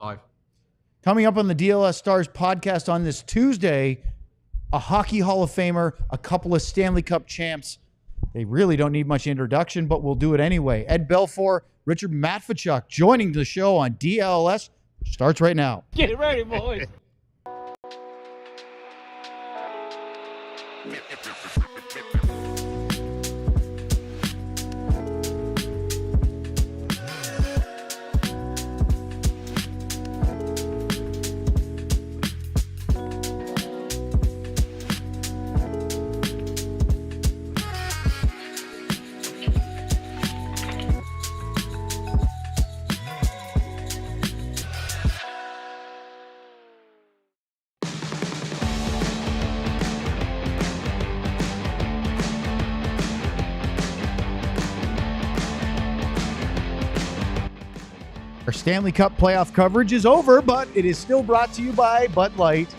Live. Coming up on the DLS Stars podcast on this Tuesday, a Hockey Hall of Famer, a couple of Stanley Cup champs. They really don't need much introduction, but we'll do it anyway. Ed Belfour, Richard Matvichuk joining the show on DLS. Starts right now. Get ready, boys. Our Stanley Cup playoff coverage is over, but it is still brought to you by Bud Light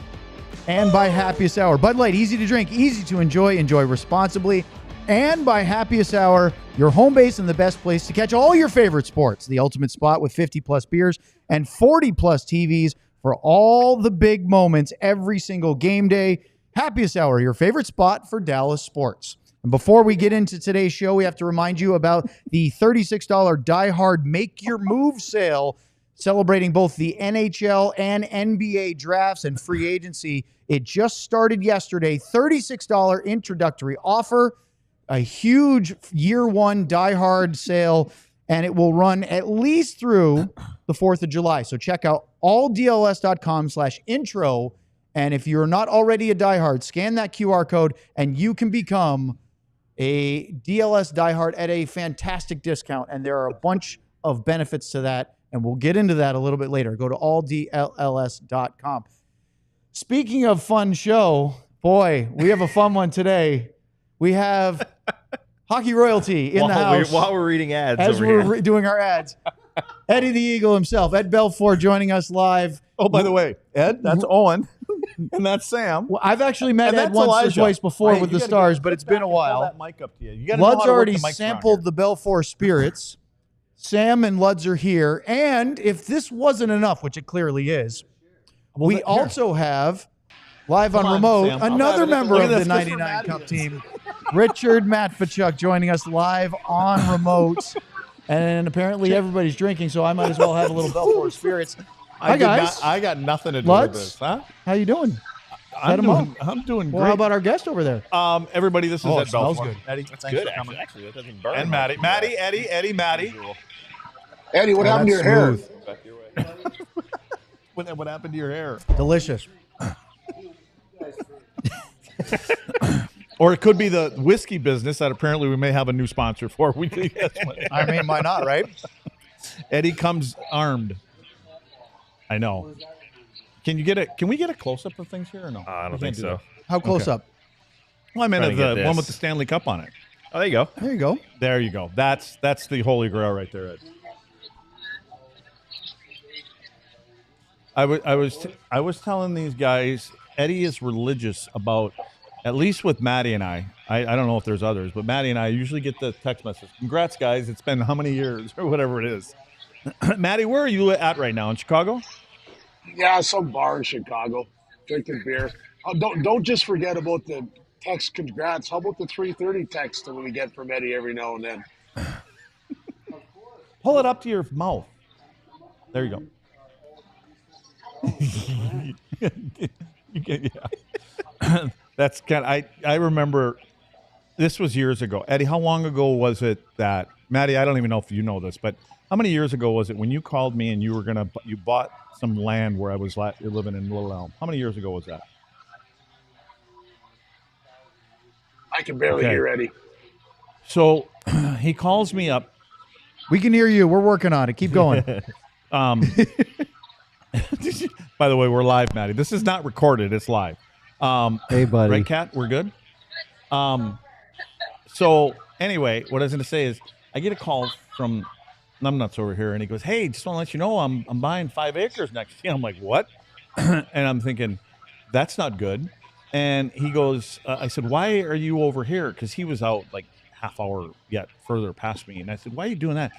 and by Happiest Hour. Bud Light, easy to drink, easy to enjoy responsibly. And by Happiest Hour, your home base and the best place to catch all your favorite sports. The ultimate spot with 50-plus beers and 40-plus TVs for all the big moments every single game day. Happiest Hour, your favorite spot for Dallas sports. And before we get into today's show, we have to remind you about the $36 Die Hard Make Your Move sale, celebrating both the NHL and NBA drafts and free agency. It just started yesterday. $36 introductory offer, a huge year one Die Hard sale, and it will run at least through the 4th of July. So check out alldls.com/intro. And if you're not already a Die Hard, scan that QR code and you can become a DLS diehard at a fantastic discount, and there are a bunch of benefits to that, and we'll get into that a little bit later. Go to alldls.com. Speaking of fun show, boy, we have a fun one today. We have Hockey Royalty in the house. While we're reading ads as over we're here. doing our ads. Eddie the Eagle himself, Ed Belfour, joining us live. Oh, by the way, Ed, that's Owen, and that's Sam. Well, I've actually met And Ed that's once Elijah. or twice before Hey, with you the gotta Stars, get but it's been a back and while. pull that mic up to you. You gotta know Luds how to work already the mics around sampled the Belfour spirits. Sam and Luds are here. And if this wasn't enough, which it clearly is, we also have, live on Come on, remote, Sam. I'm another having it. member Look of at the this, Chris 99 Matti Cup is. team, Richard Matvichuk, joining us live on remote. And apparently everybody's drinking, so I might as well have a little Belfour spirits. Hi, guys. I got nothing to do Luds? with this, huh? How you doing? I'm 'em up. doing Well, great. how about our guest over there? Everybody? This is Oh, Ed it smells Belfour. good. Eddie, That's thanks good, for coming. actually. That doesn't burn. And Matti, Eddie, Matti. Eddie, what happened to your hair? Smooth. What happened to your hair? Delicious. Or it could be the whiskey business that apparently we may have a new sponsor for. I mean, why not, right? Eddie comes armed. I know. Can we get a close up of things here or no? I don't We think can't do so. that. How close Okay. up? Well, I meant Trying to the get one this. with the Stanley Cup on it. Oh, there you go. There you go. There you go. That's the holy grail right there, Ed. I was telling these guys, Eddie is religious about, at least with Matti and I don't know if there's others, but Matti and I usually get the text message. Congrats, guys. It's been how many years or whatever it is. Matti, where are you at right now? In Chicago? Yeah, some bar in Chicago, drinking beer. Don't just forget about the text congrats. How about the 3:30 text that we get from Eddie every now and then? Pull it up to your mouth. There you go. Yeah. That's kind of, I remember this was years ago. Eddie, how long ago was it that, Matti, I don't even know if you know this, but how many years ago was it when you called me and you bought some land where I was living in Little Elm? How many years ago was that? I can barely Okay. hear Eddie. So he calls me up. We can hear you. We're working on it. Keep going. By the way, we're live, Matti. This is not recorded. It's live. Hey, buddy. Right, Kat? We're good? So anyway, what I was going to say is I get a call from Numbnuts over here, and he goes, hey, just want to let you know I'm buying 5 acres next year. I'm like, what? And I'm thinking, that's not good. And he goes, I said, why are you over here? Because he was out like half hour yet further past me. And I said, why are you doing that?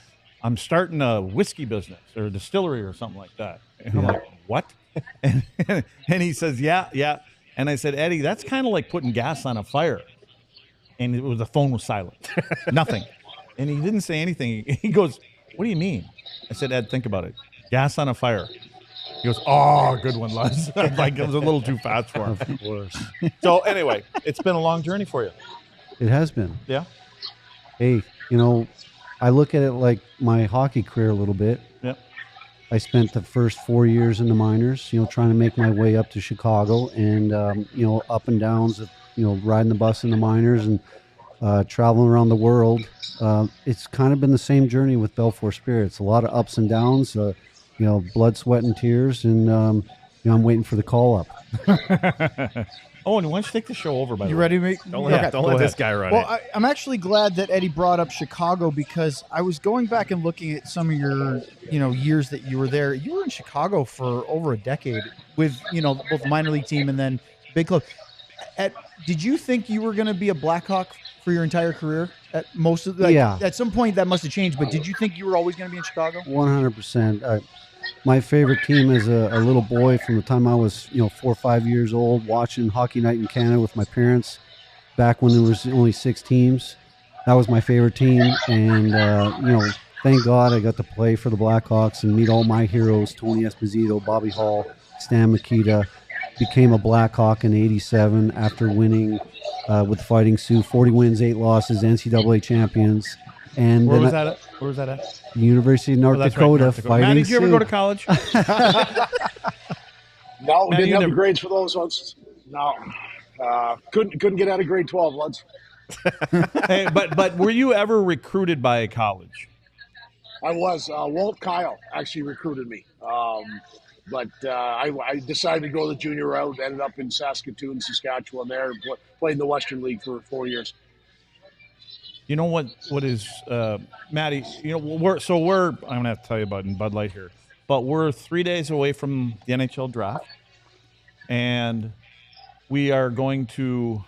I'm starting a whiskey business or a distillery or something like that. And I'm like, what? And he says, yeah. And I said, Eddie, that's kind of like putting gas on a fire. And the phone was silent. Nothing. And he didn't say anything. He goes, what do you mean? I said, Ed, think about it. Gas on a fire. He goes, oh, good one, Luds. Like it was a little too fast for him. Of course. So anyway, it's been a long journey for you. It has been. Yeah. Hey, I look at it like my hockey career a little bit. Yep. I spent the first 4 years in the minors, trying to make my way up to Chicago and, up and downs of, riding the bus in the minors and traveling around the world. It's kind of been the same journey with Belfour Spirits. A lot of ups and downs, blood, sweat, and tears. And, I'm waiting for the call up. Oh, and why don't you take the show over, by the way? You ready to make? Don't let this guy run Well, it. I'm actually glad that Eddie brought up Chicago because I was going back and looking at some of your, years that you were there. You were in Chicago for over a decade with, both minor league team and then big club. Did you think you were going to be a Blackhawk for your entire career? Yeah. At some point that must have changed, but did you think you were always going to be in Chicago? 100%. My favorite team as a little boy from the time I was, 4 or 5 years old, watching Hockey Night in Canada with my parents back when there was only 6 teams. That was my favorite team. And, thank God I got to play for the Blackhawks and meet all my heroes, Tony Esposito, Bobby Hall, Stan Mikita. Became a Blackhawk in '87 after winning with the Fighting Sioux, 40 wins, 8 losses, NCAA champions. And Where was that at? Where was that at? University of North Dakota, North Dakota. Fighting Matt, did you ever Sioux. go to college? No, Matt, didn't you have the never- grades for those ones. No, couldn't get out of grade 12, Luds. Hey, but were you ever recruited by a college? I was. Walt Kyle actually recruited me. But I decided to go the junior route, ended up in Saskatoon, Saskatchewan there, and played in the Western League for 4 years. You know what is, Matti, we're I'm going to have to tell you about in Bud Light here, but we're 3 days away from the NHL draft, and we are going to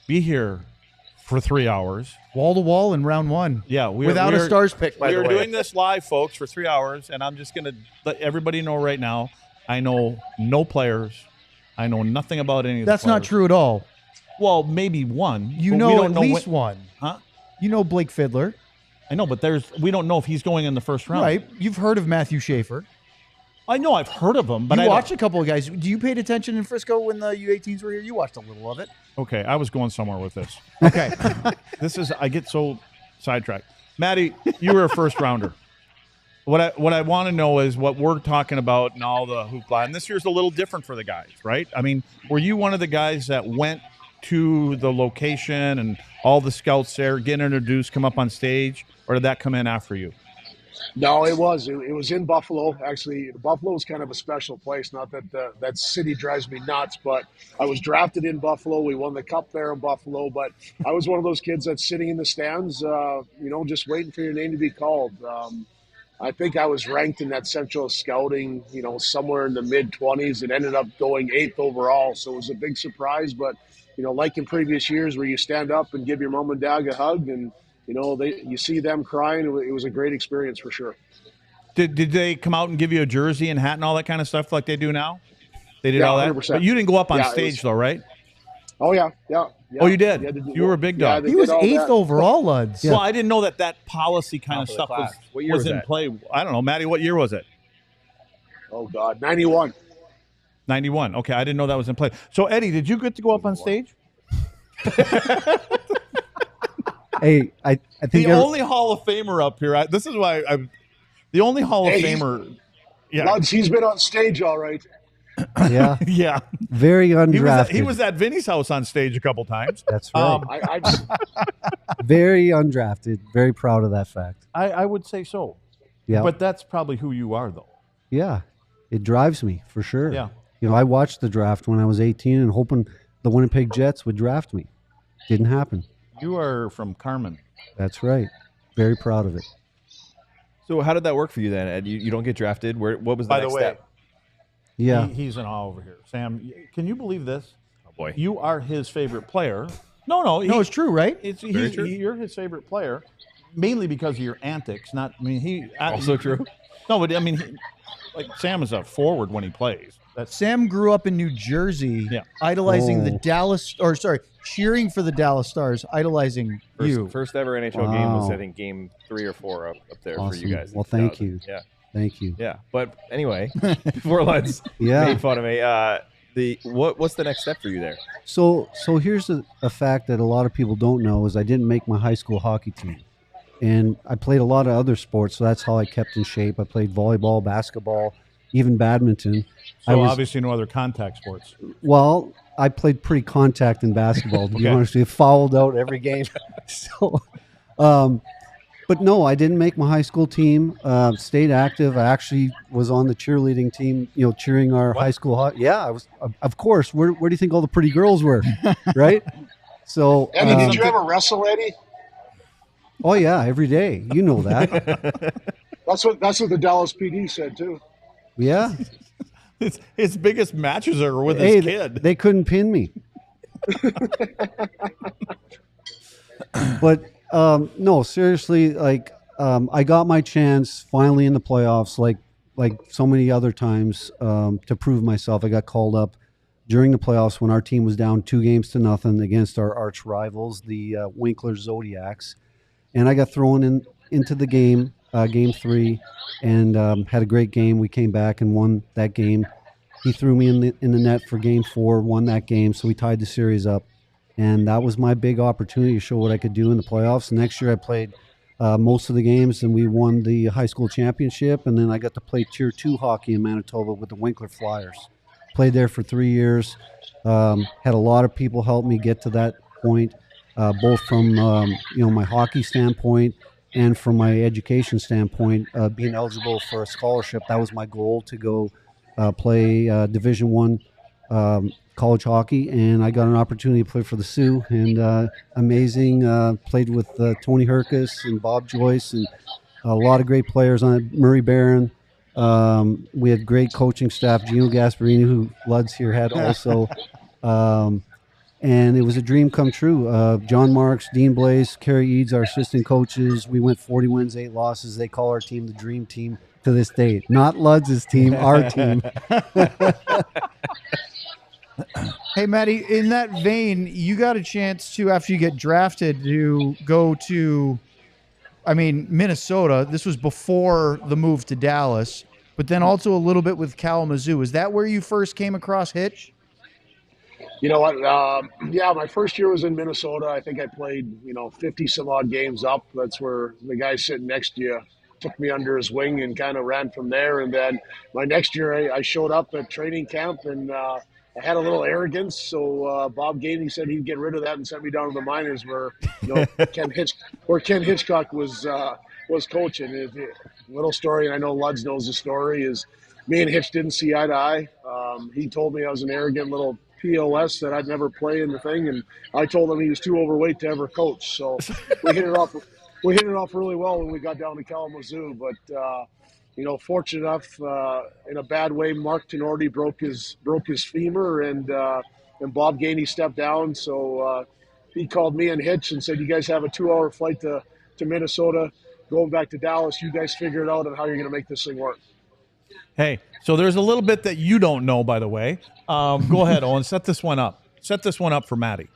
be here for 3 hours. Wall to wall in round one. Yeah. Without a Stars pick, by the way. We're doing this live, folks, for 3 hours, and I'm just going to let everybody know right now, I know no players. I know nothing about any of the That's not players. true at all. Well, maybe one. You but we know don't at know least when- one. Huh? You know Blake Fiddler. I know, but we don't know if he's going in the first round. Right. You've heard of Matthew Schaefer. I know I've heard of him, but You I watched a couple of guys. Do you paid attention in Frisco when the U18s were here? You watched a little of it. Okay, I was going somewhere with this. Okay. I get so sidetracked. Matti, you were a first rounder. What I want to know is what we're talking about and all the hoopla. And this year's a little different for the guys, right? I mean, were you one of the guys that went to the location and all the scouts there, get introduced, come up on stage, or did that come in after you? No, it was. It was in Buffalo. Actually, Buffalo is kind of a special place. Not that that city drives me nuts, but I was drafted in Buffalo. We won the cup there in Buffalo. But I was one of those kids that's sitting in the stands, just waiting for your name to be called. I think I was ranked in that Central Scouting, somewhere in the mid-20s. It ended up going 8th overall, so it was a big surprise. But like in previous years, where you stand up and give your mom and dad a hug, and you see them crying. It was a great experience for sure. Did they come out and give you a jersey and hat and all that kind of stuff like they do now? They did all that? 100%. But you didn't go up on Yeah, stage, though, right? Oh, yeah. Oh, you did? Yeah, they did. You were a big dog. they He was did all 8th that. overall, Luds. Well, I didn't know that policy kind of Top of the stuff class. was, What year was was in that? play. I don't know. Matti, what year was it? Oh, God. 91. 91. Okay, I didn't know that was in play. So, Eddie, did you get to go up on stage? Hey, I think The only Hall of Famer up here. This is why I'm the only Hall of Hey, Famer. Yeah, Luds, he's been on stage all right. yeah, yeah. very undrafted. He was at Vinny's house on stage a couple times. That's right. I Very undrafted. Very proud of that fact. I would say so. Yeah, But that's probably who you are, though. yeah, it drives me for sure. Yeah. I watched the draft when I was 18 and hoping the Winnipeg Jets would draft me. Didn't happen. You are from Carmen. That's right. Very proud of it. So how did that work for you then, Ed? You don't get drafted. What was the By the next way, step? Yeah. he's in awe over here. Sam, can you believe this? Oh boy. You are his favorite player. No, No, it's true, right? It's Very true. you're his favorite player, mainly because of your antics. Not, I mean, he Also true. No, but I mean, like Sam is a forward when he plays. That's Sam grew up in New Jersey, Yeah. idolizing the Oh. Dallas, or sorry, cheering for the Dallas Stars, idolizing you. First ever NHL game was, Wow. I think, game 3 or 4 up there for Awesome. you guys. in Well, thank 2000. you. Yeah, Thank you. yeah. But anyway, before Luds Yeah. made fun of me, what's the next step for you there? So here's a fact that a lot of people don't know is I didn't make my high school hockey team. And I played a lot of other sports, so that's how I kept in shape. I played volleyball, basketball, even badminton. I so was obviously no other contact sports. Well, I played pretty contact in basketball, to be Okay. honest with you. Fouled out every game. So, but no, I didn't make my high school team. Stayed active. I actually was on the cheerleading team, cheering our high school. Yeah, I was. Of course. Where do you think all the pretty girls were? Right. So. Eddie, did you ever wrestle, Eddie? Oh yeah, every day. You know that. That's what the Dallas PD said too. Yeah. His biggest matches are with Hey, his kid. they couldn't pin me. But no, seriously, like I got my chance finally in the playoffs, like so many other times, to prove myself. I got called up during the playoffs when our team was down 2-0 against our arch rivals, the Winkler Zodiacs, and I got thrown into the game, game 3, and had a great game. We came back and won that game. He threw me in the net for game 4, won that game, so we tied the series up. And that was my big opportunity to show what I could do in the playoffs. Next year I played most of the games, and we won the high school championship. And then I got to play Tier 2 hockey in Manitoba with the Winkler Flyers. Played there for 3 years. Had a lot of people help me get to that point, both from my hockey standpoint and from my education standpoint, being eligible for a scholarship. That was my goal, to go play Division I college hockey, and I got an opportunity to play for the Sioux, and amazing. Played with Tony Herkus and Bob Joyce, and a lot of great players on it. Murray Barron. We had great coaching staff. Gino Gasparini, who Luds here had also. And it was a dream come true. John Marks, Dean Blaze, Kerry Eads, our assistant coaches. We went 40 wins, 8 losses. They call our team the Dream Team to this day. Not Luds' team, our team. Hey, Matti, in that vein, you got a chance to, after you get drafted, to go to, Minnesota. This was before the move to Dallas, but then also a little bit with Kalamazoo. Is that where you first came across Hitch? You know what? Yeah, my first year was in Minnesota. I think I played, 50 some odd games up. That's where the guy sitting next to you took me under his wing and kind of ran from there. And then my next year, I showed up at training camp, and I had a little arrogance. So Bob Gainey said he'd get rid of that and sent me down to the minors, where Ken Hitchcock was coaching. Little story, and I know Luds knows the story, is me and Hitch didn't see eye to eye. He told me I was an arrogant little POS that I'd never play in the thing, and I told him he was too overweight to ever coach. So we hit it off really well when we got down to Kalamazoo. But fortunate enough, in a bad way, Mark Tenorti broke his femur, and Bob Gainey stepped down. So he called me and Hitch and said, "You guys have a 2-hour flight to Minnesota, going back to Dallas. You guys figure it out on how you're going to make this thing work." Hey, so there's a little bit that you don't know, by the way. Go ahead, Owen. Set this one up. Set this one up for Matti.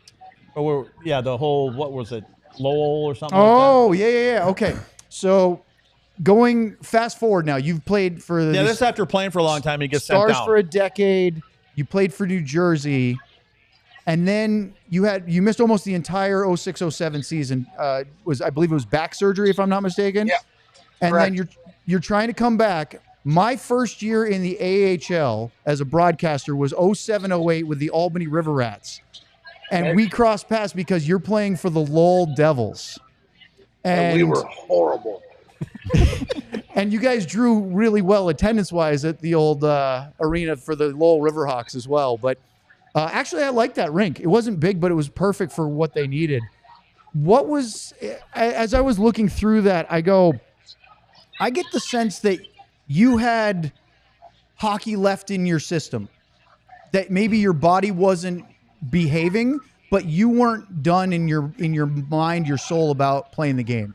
The whole, what was it, Lowell or something Oh, like yeah. Okay. So going fast forward now, you've played for the that? Yeah, this after playing for a long time, he gets sent Stars down. for a decade. You played for New Jersey. And then you missed almost the entire 06-07 season. I believe it was back surgery, if I'm not mistaken. Yeah. And Correct. then you're trying to come back. My first year in the AHL as a broadcaster was 07-08 with the Albany River Rats. And we crossed paths because you're playing for the Lowell Devils. And we were horrible. And you guys drew really well attendance-wise at the old arena for the Lowell Riverhawks as well. But actually, I liked that rink. It wasn't big, but it was perfect for what they needed. As I was looking through that, I get the sense that you had hockey left in your system, that maybe your body wasn't behaving, but you weren't done in your mind, your soul about playing the game.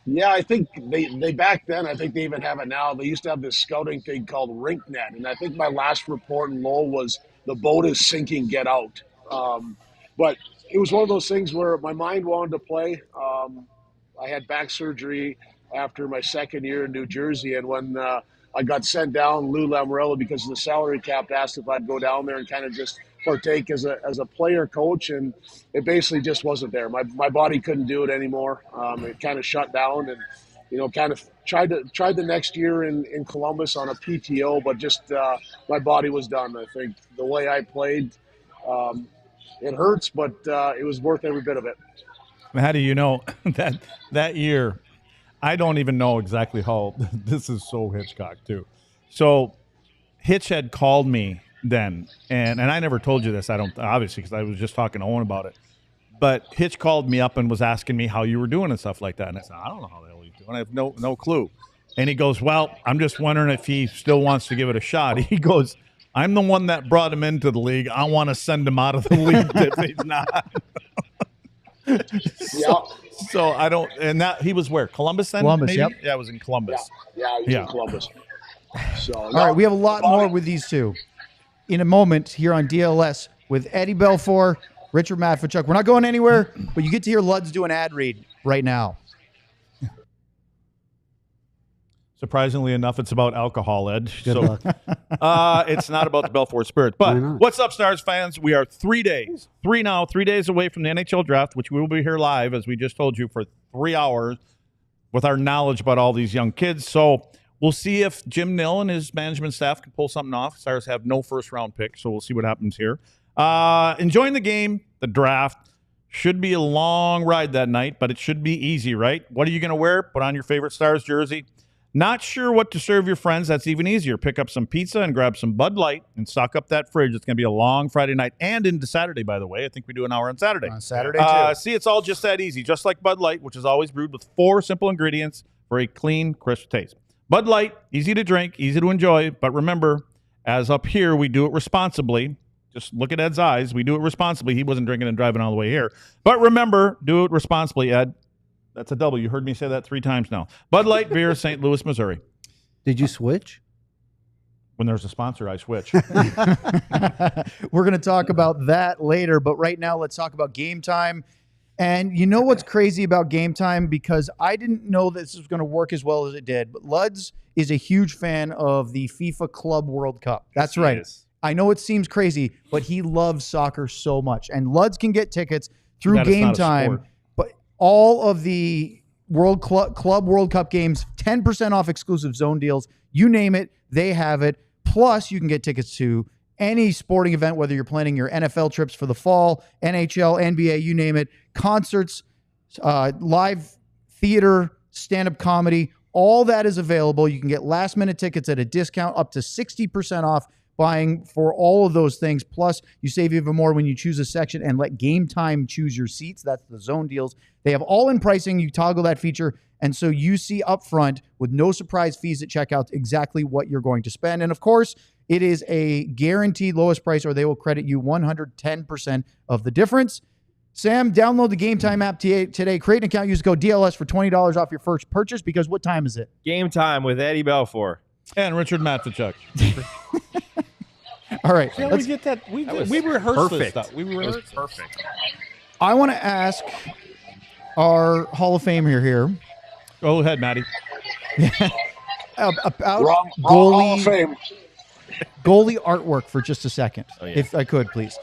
Yeah, I think they back then, I think they even have it now. They used to have this scouting thing called rink net. And I think my last report in Lowell was the boat is sinking, get out. But it was one of those things where my mind wanted to play. I had back surgery after my second year in New Jersey. And when I got sent down, Lou Lamorello, because of the salary cap, asked if I'd go down there and kind of just partake as a player coach. And it basically just wasn't there. My body couldn't do it anymore. It kind of shut down, and kind of tried the next year in Columbus on a PTO, but just my body was done. I think the way I played, it hurts, but it was worth every bit of it. How do you know that year? I don't even know exactly how. This is so Hitchcock too. So Hitch had called me then, and I never told you this. I don't, obviously, because I was just talking to Owen about it. But Hitch called me up and was asking me how you were doing and stuff like that. And I said, I don't know how the hell he's doing. I have no clue. And he goes, well, I'm just wondering if he still wants to give it a shot. He goes, I'm the one that brought him into the league. I want to send him out of the league if he's not. So I don't, and that he was where? Columbus then? Columbus, maybe? yep. Yeah, it was in Columbus. Yeah, he was in Columbus. So, all right, we have a lot more with these two in a moment here on DLS with Eddie Belfour, Richard Matvichuk. We're not going anywhere, but you get to hear Luds do an ad read right now. Surprisingly enough, it's about alcohol, Ed. Good luck. It's not about the Belfour Spirit. But what's up, Stars fans? We are 3 days away from the NHL Draft, which we will be here live, as we just told you, for 3 hours with our knowledge about all these young kids. So we'll see if Jim Nill and his management staff can pull something off. Stars have no first-round pick, so we'll see what happens here. Enjoying the game, the draft. Should be a long ride that night, but it should be easy, right? What are you going to wear? Put on your favorite Stars jersey. Not sure what to serve your friends? That's even easier. Pick up some pizza and grab some Bud Light and stock up that fridge. It's going to be a long Friday night and into Saturday, by the way. I think we do an hour on Saturday. On Saturday, too. See, it's all just that easy. Just like Bud Light, which is always brewed with 4 simple ingredients for a clean, crisp taste. Bud Light, easy to drink, easy to enjoy. But remember, as up here, we do it responsibly. Just look at Ed's eyes. We do it responsibly. He wasn't drinking and driving all the way here. But remember, do it responsibly, Ed. That's a double. You heard me say that 3 times now. Bud Light Beer, St. Louis, Missouri. Did you switch? When there's a sponsor, I switch. We're going to talk about that later, but right now let's talk about game time. And you know what's crazy about game time? Because I didn't know this was going to work as well as it did, but Luds is a huge fan of the FIFA Club World Cup. That's right. I know it seems crazy, but he loves soccer so much. And Luds can get tickets through game time, but all of the Club World Cup games, 10% off exclusive zone deals. You name it, they have it. Plus, you can get tickets to any sporting event, whether you're planning your NFL trips for the fall, NHL, NBA, you name it, concerts, live theater, stand-up comedy. All that is available. You can get last-minute tickets at a discount, up to 60% off buying for all of those things. Plus, you save even more when you choose a section and let Game Time choose your seats. That's the zone deals. They have all-in pricing. You toggle that feature, and so you see up front with no surprise fees at checkout exactly what you're going to spend. And, of course, it is a guaranteed lowest price, or they will credit you 110% of the difference. Sam, download the Game Time app today. Create an account. Use code DLS for $20 off your first purchase, because what time is it? Game time with Eddie Belfour. And Richard Matvichuk. All right. Yeah, we get that. We rehearsed this stuff. We rehearsed perfect. I want to ask our Hall of Famer here. Go ahead, Matty. About Wrong Hall of Fame. goalie artwork for just a second, yeah. if I could, please.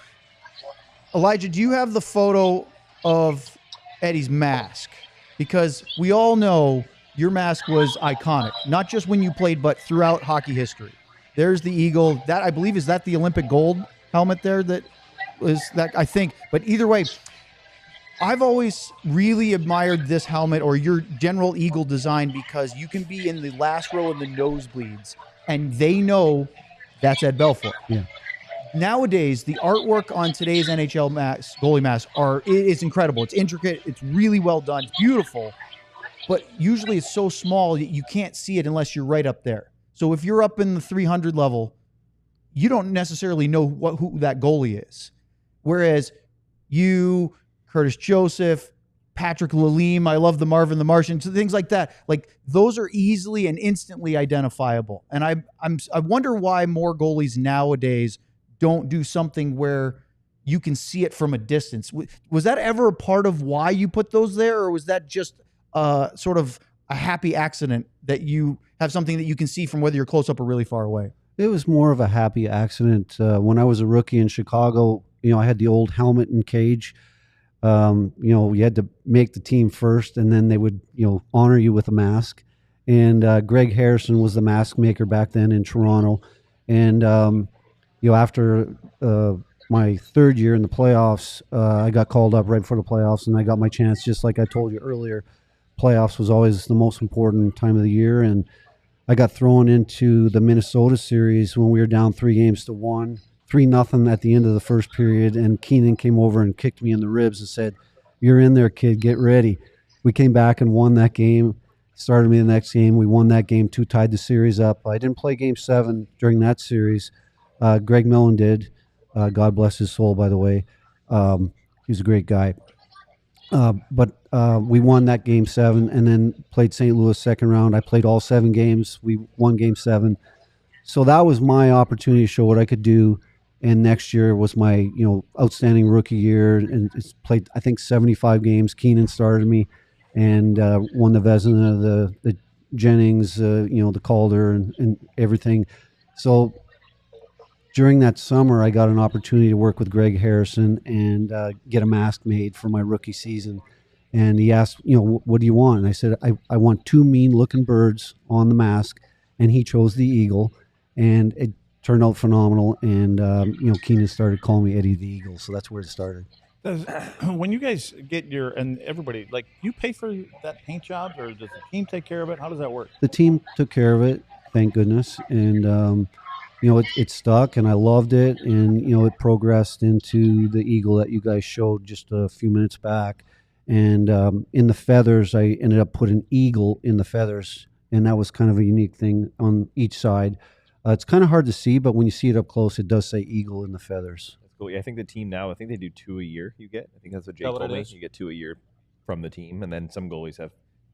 Elijah, do you have the photo of Eddie's mask? Because we all know your mask was iconic, not just when you played, but throughout hockey history. There's the eagle. That, I believe, is that the Olympic gold helmet there that was that, I think. But either way, I've always really admired this helmet or your general eagle design, because you can be in the last row in the nosebleeds and they know that's Ed Belfour. Yeah. Nowadays, the artwork on today's NHL masks, goalie masks, it's incredible. It's intricate. It's really well done. It's beautiful. But usually it's so small that you can't see it unless you're right up there. So if you're up in the 300 level, you don't necessarily know who that goalie is. Whereas you, Curtis Joseph, Patrick Lalime. I love the Marvin the Martian. So things like that. Like those are easily and instantly identifiable. And I wonder why more goalies nowadays don't do something where you can see it from a distance. Was that ever a part of why you put those there, or was that just sort of a happy accident that you have something that you can see from whether you're close up or really far away? It was more of a happy accident. When I was a rookie in Chicago, I had the old helmet and cage. You had to make the team first, and then they would, honor you with a mask. And Greg Harrison was the mask maker back then in Toronto. And, after my third year in the playoffs, I got called up right before the playoffs, and I got my chance. Just like I told you earlier, playoffs was always the most important time of the year. And I got thrown into the Minnesota series when we were down 3-1, 3-0 at the end of the first period, and Keenan came over and kicked me in the ribs and said, "You're in there, kid. Get ready." We came back and won that game. Started me the next game. We won that game too, tied the series up. I didn't play Game 7 during that series. Greg Millen did. God bless his soul, by the way. He's a great guy. But we won that Game 7 and then played St. Louis second round. I played all 7 games. We won Game 7. So that was my opportunity to show what I could do. And next year was my, outstanding rookie year, and it's played, I think, 75 games. Keenan started me and won the Vezina, the Jennings, the Calder and everything. So during that summer, I got an opportunity to work with Greg Harrison and get a mask made for my rookie season. And he asked, what do you want? And I said, I want 2 mean-looking birds on the mask. And he chose the eagle. And it turned out phenomenal. And, Keenan started calling me Eddie the Eagle. So that's where it started. When you guys get and everybody, like, you pay for that paint job, or does the team take care of it? How does that work? The team took care of it, thank goodness. And, it stuck, and I loved it, and it progressed into the eagle that you guys showed just a few minutes back. And in the feathers, I ended up putting eagle in the feathers, and that was kind of a unique thing on each side. It's kind of hard to see, but when you see it up close, it does say eagle in the feathers. That's cool. Yeah, I think the team now, I think they do 2 a year. You get, I think that's what Jake told me. You get 2 a year from the team, and then some goalies have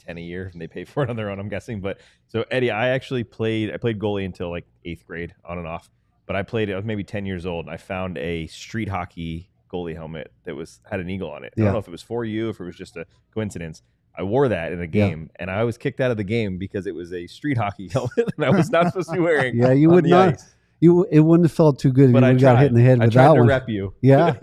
10 a year, and they pay for it on their own, I'm guessing. But so Eddie, I played goalie until like 8th grade, on and off. But I was maybe 10 years old, and I found a street hockey goalie helmet that had an eagle on it. I don't know if it was for you, if it was just a coincidence. I wore that in a game, and I was kicked out of the game because it was a street hockey helmet that I was not supposed to be wearing. Yeah, you would not. Ice. It wouldn't have felt too good if you got hit in the head with that one. I tried to rep you. Yeah.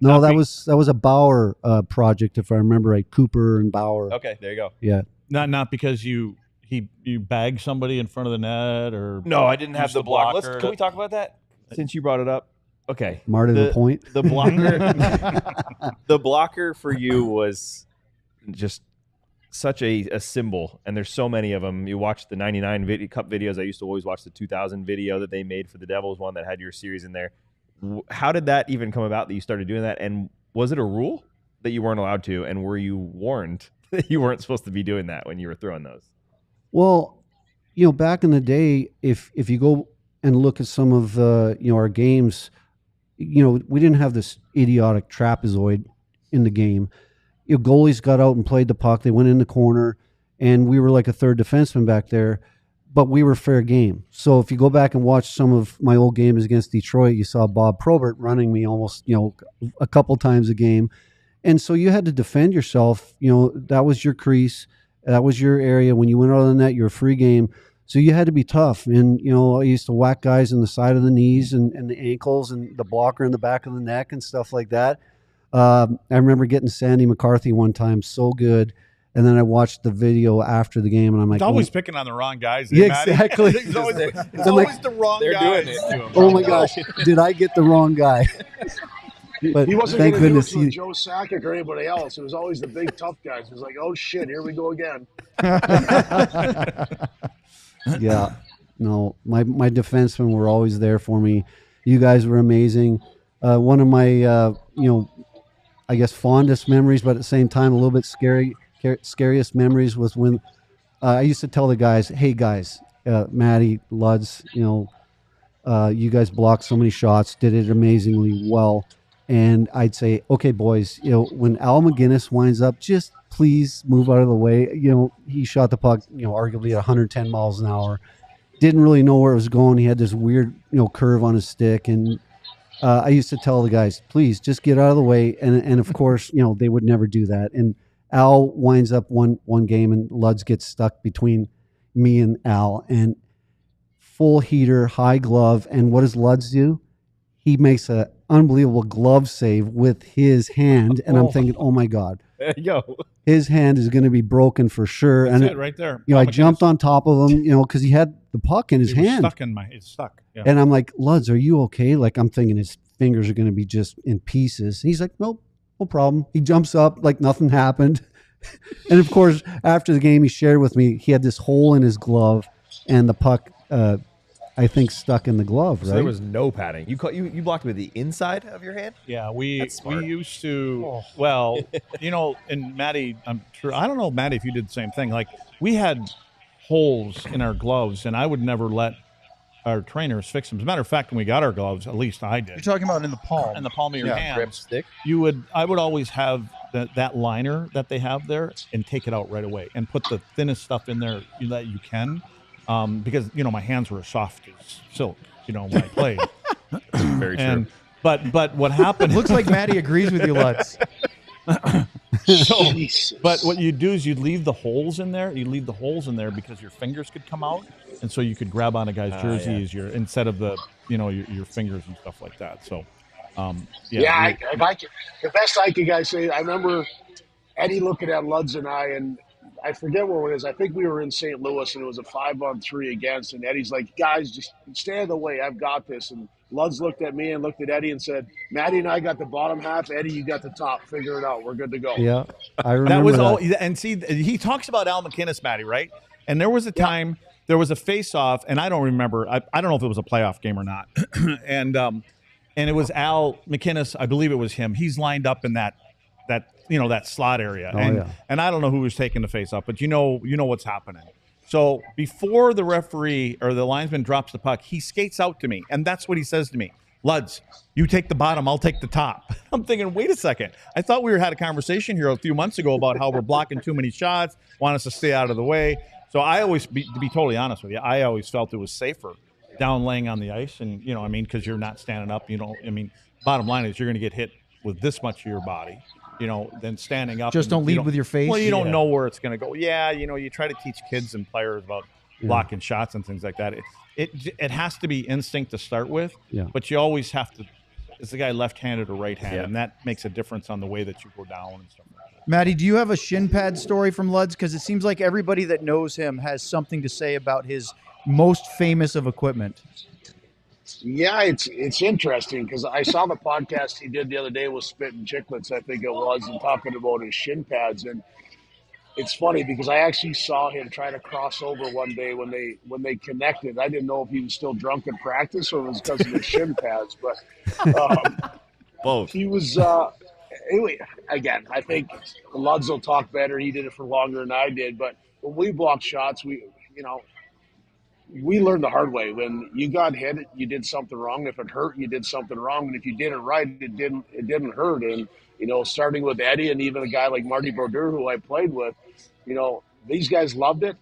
No, that was a Bauer project, if I remember right. Cooper and Bauer. Okay, there you go. Yeah. Not because you bagged somebody in front of the net, or no, I didn't have the block. blocker. Can we talk about that since you brought it up? Okay, Marty the point. The blocker, the blocker for you was just such a symbol, and there's so many of them. You watch the 99 Cup videos. I used to always watch the 2000 video that they made for the Devils, one that had your series in there. How did that even come about that you started doing that? And was it a rule that you weren't allowed to? And were you warned that you weren't supposed to be doing that when you were throwing those? Well, back in the day, if you go and look at some of our games, we didn't have this idiotic trapezoid in the game. Goalies got out and played the puck. They went in the corner, and we were like a third defenseman back there, but we were fair game. So if you go back and watch some of my old games against Detroit, you saw Bob Probert running me almost, a couple times a game. And so you had to defend yourself. That was your crease. That was your area. When you went out of the net, you were free game. So you had to be tough. And, I used to whack guys in the side of the knees and the ankles and the blocker in the back of the neck and stuff like that. I remember getting Sandy McCarthy one time so good. And then I watched the video after the game, and I'm like, it's always picking on the wrong guys. Yeah, exactly. It's always the wrong guys. Doing it. Oh my gosh, did I get the wrong guy? But he wasn't thank going to do goodness it with Joe Sakic or anybody else. It was always the big tough guys. It was like, oh shit, here we go again. Yeah, no, my defensemen were always there for me. You guys were amazing. One of my, I guess fondest memories, but at the same time a little bit scariest memories was when I used to tell the guys, "Hey guys, Matti, Luds, you guys blocked so many shots, did it amazingly well." And I'd say, okay, boys, when Al McGinnis winds up, just please move out of the way. He shot the puck, arguably at 110 miles an hour. Didn't really know where it was going. He had this weird, curve on his stick. And I used to tell the guys, please just get out of the way. And of course, they would never do that. And Al winds up one game, and Luds gets stuck between me and Al, and full heater, high glove. And what does Luds do? He makes an unbelievable glove save with his hand. And I'm thinking, oh my God, his hand is going to be broken for sure. That's and it right there. I jumped on top of him, because he had the puck in his hand. It's stuck. Yeah. And I'm like, Luds, are you okay? Like, I'm thinking his fingers are going to be just in pieces. He's like, nope, no problem. He jumps up like nothing happened. And of course, after the game, he shared with me, he had this hole in his glove, and the puck, I think, stuck in the glove, right? So there was no padding. You blocked with the inside of your hand? Yeah, we used to, and Matti, I'm sure, I don't know, Matti, if you did the same thing. Like, we had holes in our gloves, and I would never let our trainers fix them. As a matter of fact, when we got our gloves, at least I did. You're talking about in the palm. In the palm of your hand. Grip stick? I would always have that liner that they have there and take it out right away and put the thinnest stuff in there that you can. Because my hands were as soft as silk, when I played. Very true. But what happened? Looks like Matti agrees with you, Luds. But what you do is you'd leave the holes in there. You leave the holes in there because your fingers could come out, and so you could grab on a guy's jersey easier instead of the your fingers and stuff like that. So, the best I could guys say, I remember Eddie looking at Luds and I forget where it is. I think we were in St. Louis, and it was a 5-on-3 against. And Eddie's like, guys, just stay out of the way. I've got this. And Luds looked at me and looked at Eddie and said, Matti and I got the bottom half. Eddie, you got the top. Figure it out. We're good to go. Yeah, I remember that. And see, he talks about Al McInnes, Matti, right? And there was a time, there was a face-off, and I don't remember. I don't know if it was a playoff game or not. and it was Al McInnes. I believe it was him. He's lined up in that slot area. And I don't know who was taking the face off, but you know what's happening. So before the referee or the linesman drops the puck, he skates out to me, and that's what he says to me. Luds, you take the bottom, I'll take the top. I'm thinking, wait a second. I thought we had a conversation here a few months ago about how we're blocking too many shots, want us to stay out of the way. So I always, to be totally honest with you, I always felt it was safer down laying on the ice, and because you're not standing up, bottom line is you're going to get hit with this much of your body. Than standing up. Just don't lead with your face. Well, you don't know where it's going to go. Yeah, you try to teach kids and players about blocking shots and things like that. It has to be instinct to start with, but you always have to, is the guy left-handed or right-handed, and that makes a difference on the way that you go down and stuff like that. Matti, do you have a shin pad story from Luds? Because it seems like everybody that knows him has something to say about his most famous of equipment. Yeah, it's interesting because I saw the podcast he did the other day with Spit and Chicklets, I think it was, and talking about his shin pads. And it's funny because I actually saw him try to cross over one day when they connected. I didn't know if he was still drunk in practice or it was because of his shin pads, but both. He was. Anyway, again, I think Luds will talk better. He did it for longer than I did, but when we blocked shots, we learned the hard way. When you got hit, you did something wrong. If it hurt, you did something wrong. And if you did it right, it didn't hurt. And, starting with Eddie and even a guy like Marty Brodeur, who I played with, these guys loved it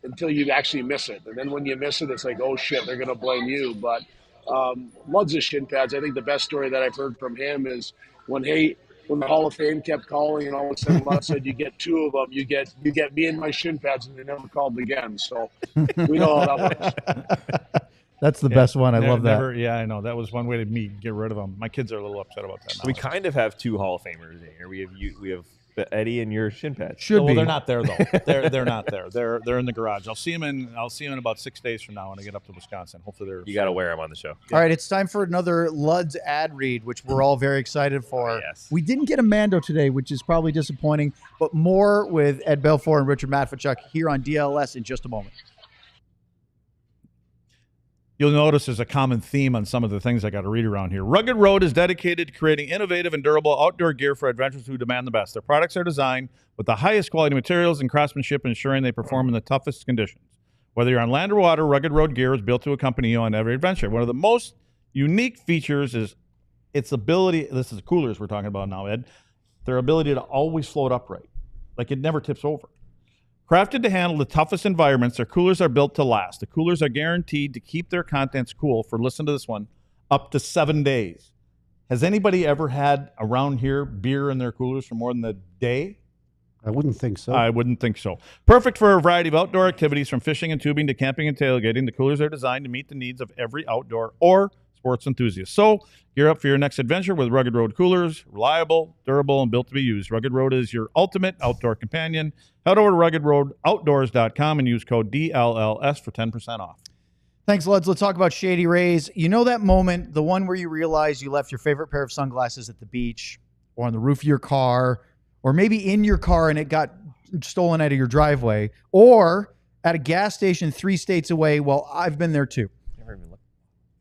until you actually miss it. And then when you miss it, it's like, oh shit, they're going to blame you. But Luds' shin pads, I think the best story that I've heard from him is when the Hall of Fame kept calling, and all of a sudden Lutz said, you get two of them, you get me and my shin pads, and they never called again. So we know how that works. That's the best one. I love that. I know. That was one way to get rid of them. My kids are a little upset about that now. We kind of have two Hall of Famers in here. We have Eddie and your shin pads. Should be. They're not there though. They're not there. They're in the garage. I'll see them in about 6 days from now when I get up to Wisconsin. Hopefully they're. You got to wear them on the show. All right, it's time for another Luds ad read, which we're all very excited for. Yes. We didn't get a Mando today, which is probably disappointing, but more with Ed Belfour and Richard Matvichuk here on DLS in just a moment. You'll notice there's a common theme on some of the things I got to read around here. Rugged Road is dedicated to creating innovative and durable outdoor gear for adventurers who demand the best. Their products are designed with the highest quality materials and craftsmanship, ensuring they perform in the toughest conditions. Whether you're on land or water, Rugged Road gear is built to accompany you on every adventure. One of the most unique features is its ability, this is the coolers we're talking about now, Ed, their ability to always float upright. Like it never tips over. Crafted to handle the toughest environments, their coolers are built to last. The coolers are guaranteed to keep their contents cool for, listen to this one, up to 7 days. Has anybody ever had around here beer in their coolers for more than a day? I wouldn't think so. I wouldn't think so. Perfect for a variety of outdoor activities, from fishing and tubing to camping and tailgating. The coolers are designed to meet the needs of every outdoor or sports enthusiast. So gear up for your next adventure with Rugged Road coolers. Reliable, durable, and built to be used. Rugged Road is your ultimate outdoor companion. Head over to ruggedroadoutdoors.com and use code DLLS for 10% off. Thanks, Luds. Let's talk about Shady Rays. You know that moment, the one where you realize you left your favorite pair of sunglasses at the beach or on the roof of your car, or maybe in your car and it got stolen out of your driveway, or at a gas station 3 states away? Well, I've been there too.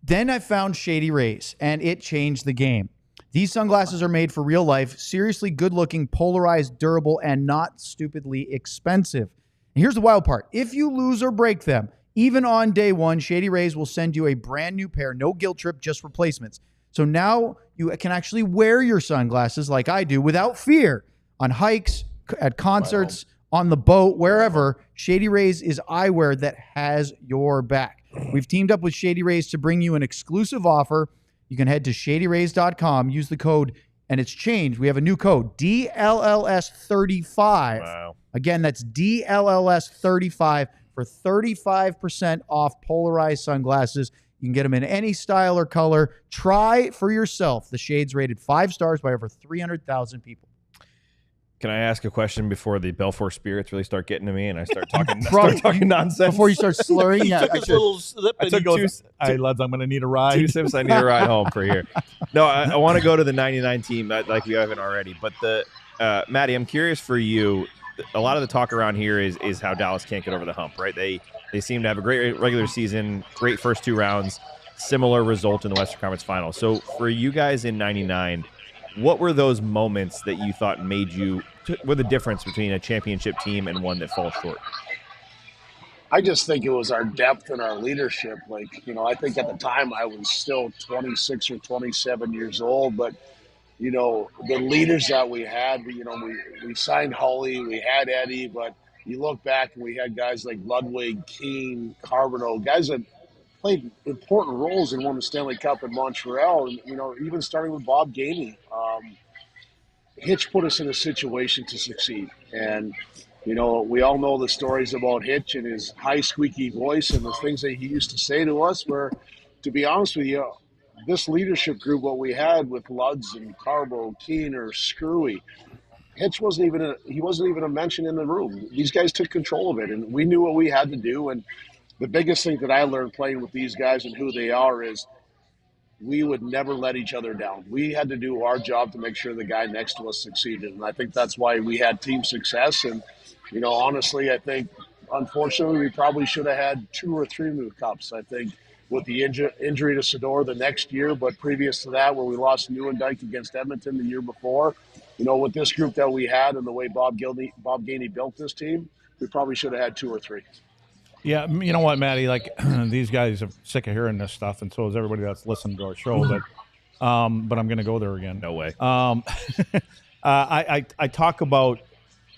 Then I found Shady Rays, and it changed the game. These sunglasses are made for real life, seriously good-looking, polarized, durable, and not stupidly expensive. And here's the wild part. If you lose or break them, even on day one, Shady Rays will send you a brand new pair. No guilt trip, just replacements. So now you can actually wear your sunglasses like I do without fear on hikes, at concerts, on the boat, wherever. Shady Rays is eyewear that has your back. We've teamed up with Shady Rays to bring you an exclusive offer. You can head to shadyrays.com, use the code, and it's changed. We have a new code, DLLS35. Wow. Again, that's DLLS35 for 35% off polarized sunglasses. You can get them in any style or color. Try for yourself. The shades rated 5 stars by over 300,000 people. Can I ask a question before the Belfour spirits really start getting to me and I start talking nonsense? Before you start slurring? Yeah, I took Luds, I'm going to need a ride. 2 sips, I need a ride home for here. No, I want to go to the 99 team like we haven't already. But Matti, I'm curious for you. A lot of the talk around here is how Dallas can't get over the hump, right? They seem to have a great regular season, great first 2 rounds, similar result in the Western Conference Final. So for you guys in 99, what were those moments that you thought were the difference between a championship team and one that falls short? I just think it was our depth and our leadership. I think at the time I was still 26 or 27 years old, but, the leaders that we had, we signed Hully, we had Eddie, but you look back and we had guys like Ludwig, Keane, Carbonneau, guys that played important roles and won the Stanley Cup in Montreal, and even starting with Bob Gainey. Hitch put us in a situation to succeed, and we all know the stories about Hitch and his high squeaky voice and the things that he used to say to us. Where, to be honest with you, this leadership group, what we had with Luds and Carbo, Keener, Screwy, Hitch wasn't even a mention in the room. These guys took control of it, and we knew what we had to do. And the biggest thing that I learned playing with these guys and who they are is we would never let each other down. We had to do our job to make sure the guy next to us succeeded. And I think that's why we had team success. And, honestly, I think, unfortunately, we probably should have had 2 or 3 new cups. I think with the injury to Sador the next year, but previous to that, where we lost Nieuwendyk against Edmonton the year before, with this group that we had and the way Bob Gainey built this team, we probably should have had 2 or 3. Yeah, you know what, Matti? These guys are sick of hearing this stuff, and so is everybody that's listening to our show. But I'm going to go there again. No way. I talk about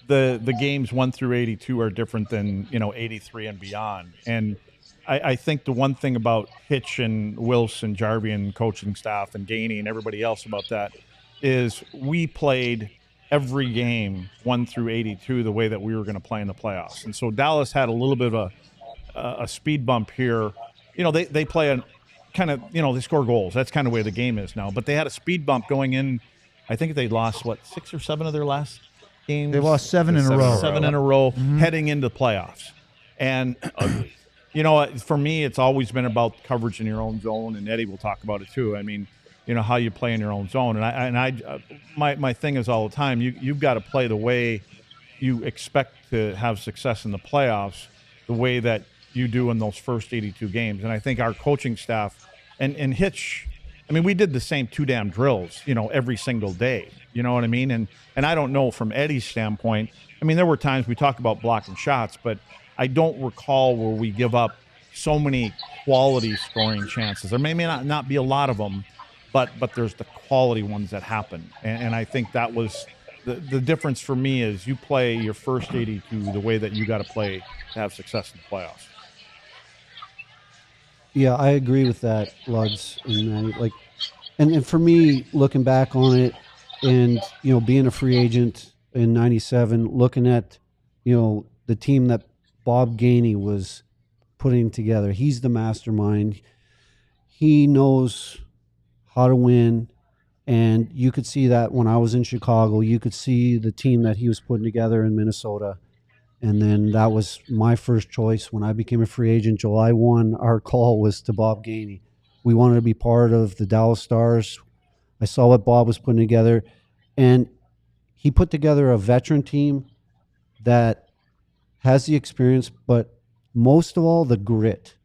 the games 1 through 82 are different than 83 and beyond. And I think the one thing about Hitch and Wilson, Jarvie and coaching staff and Gainey and everybody else about that is we played every game 1 through 82 the way that we were going to play in the playoffs. And so Dallas had a little bit of a speed bump here. They play a kind of, they score goals. That's kind of the way the game is now. But they had a speed bump going in. I think they lost, 6 or 7 of their last games? They lost 7 in a row. 7 in a row heading into playoffs. And, for me, it's always been about coverage in your own zone. And Eddie will talk about it too. I mean, how you play in your own zone. My thing is all the time, you've got to play the way you expect to have success in the playoffs, the way that you do in those first 82 games. And I think our coaching staff and Hitch, we did the same 2 damn drills, every single day. You know what I mean? And I don't know from Eddie's standpoint, there were times we talk about blocking shots, but I don't recall where we give up so many quality scoring chances. There may not be a lot of them, but there's the quality ones that happen. And I think that was the difference for me is you play your first 82 the way that you got to play to have success in the playoffs. Yeah, I agree with that, Luds and Manny. Like, and for me, looking back on it, and being a free agent in '97, looking at the team that Bob Gainey was putting together, he's the mastermind. He knows how to win, and you could see that when I was in Chicago. You could see the team that he was putting together in Minnesota. And then that was my first choice when I became a free agent. July 1, our call was to Bob Gainey. We wanted to be part of the Dallas Stars. I saw what Bob was putting together, and he put together a veteran team that has the experience, but most of all, the grit.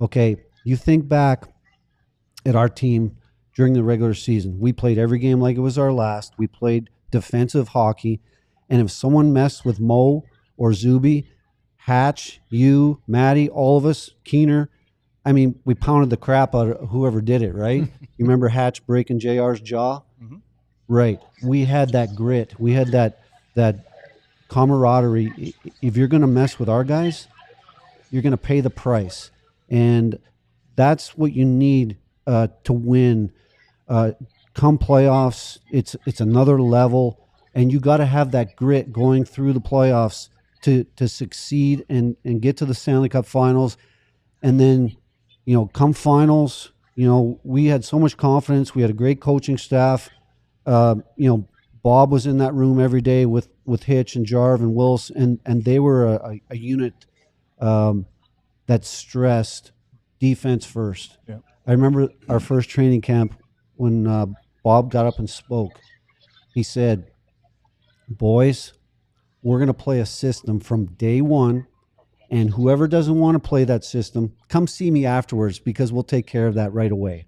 Okay, you think back at our team during the regular season. We played every game like it was our last. We played defensive hockey, and if someone messed with Mo or Zuby, Hatch, you, Matti, all of us, Keener, I mean, we pounded the crap out of whoever did it, right? You remember Hatch breaking JR's jaw? Mm-hmm. Right. We had that grit. We had that camaraderie. If you're going to mess with our guys, you're going to pay the price. And that's what you need to win. Come playoffs, it's another level, and you got to have that grit going through the playoffs to succeed and get to the Stanley Cup finals. And then, come finals, we had so much confidence. We had a great coaching staff. Bob was in that room every day with Hitch and Jarv and Wills, and they were a unit that stressed defense first. Yeah. I remember our first training camp when Bob got up and spoke. He said, "Boys, we're going to play a system from day one, and whoever doesn't want to play that system, come see me afterwards because we'll take care of that right away."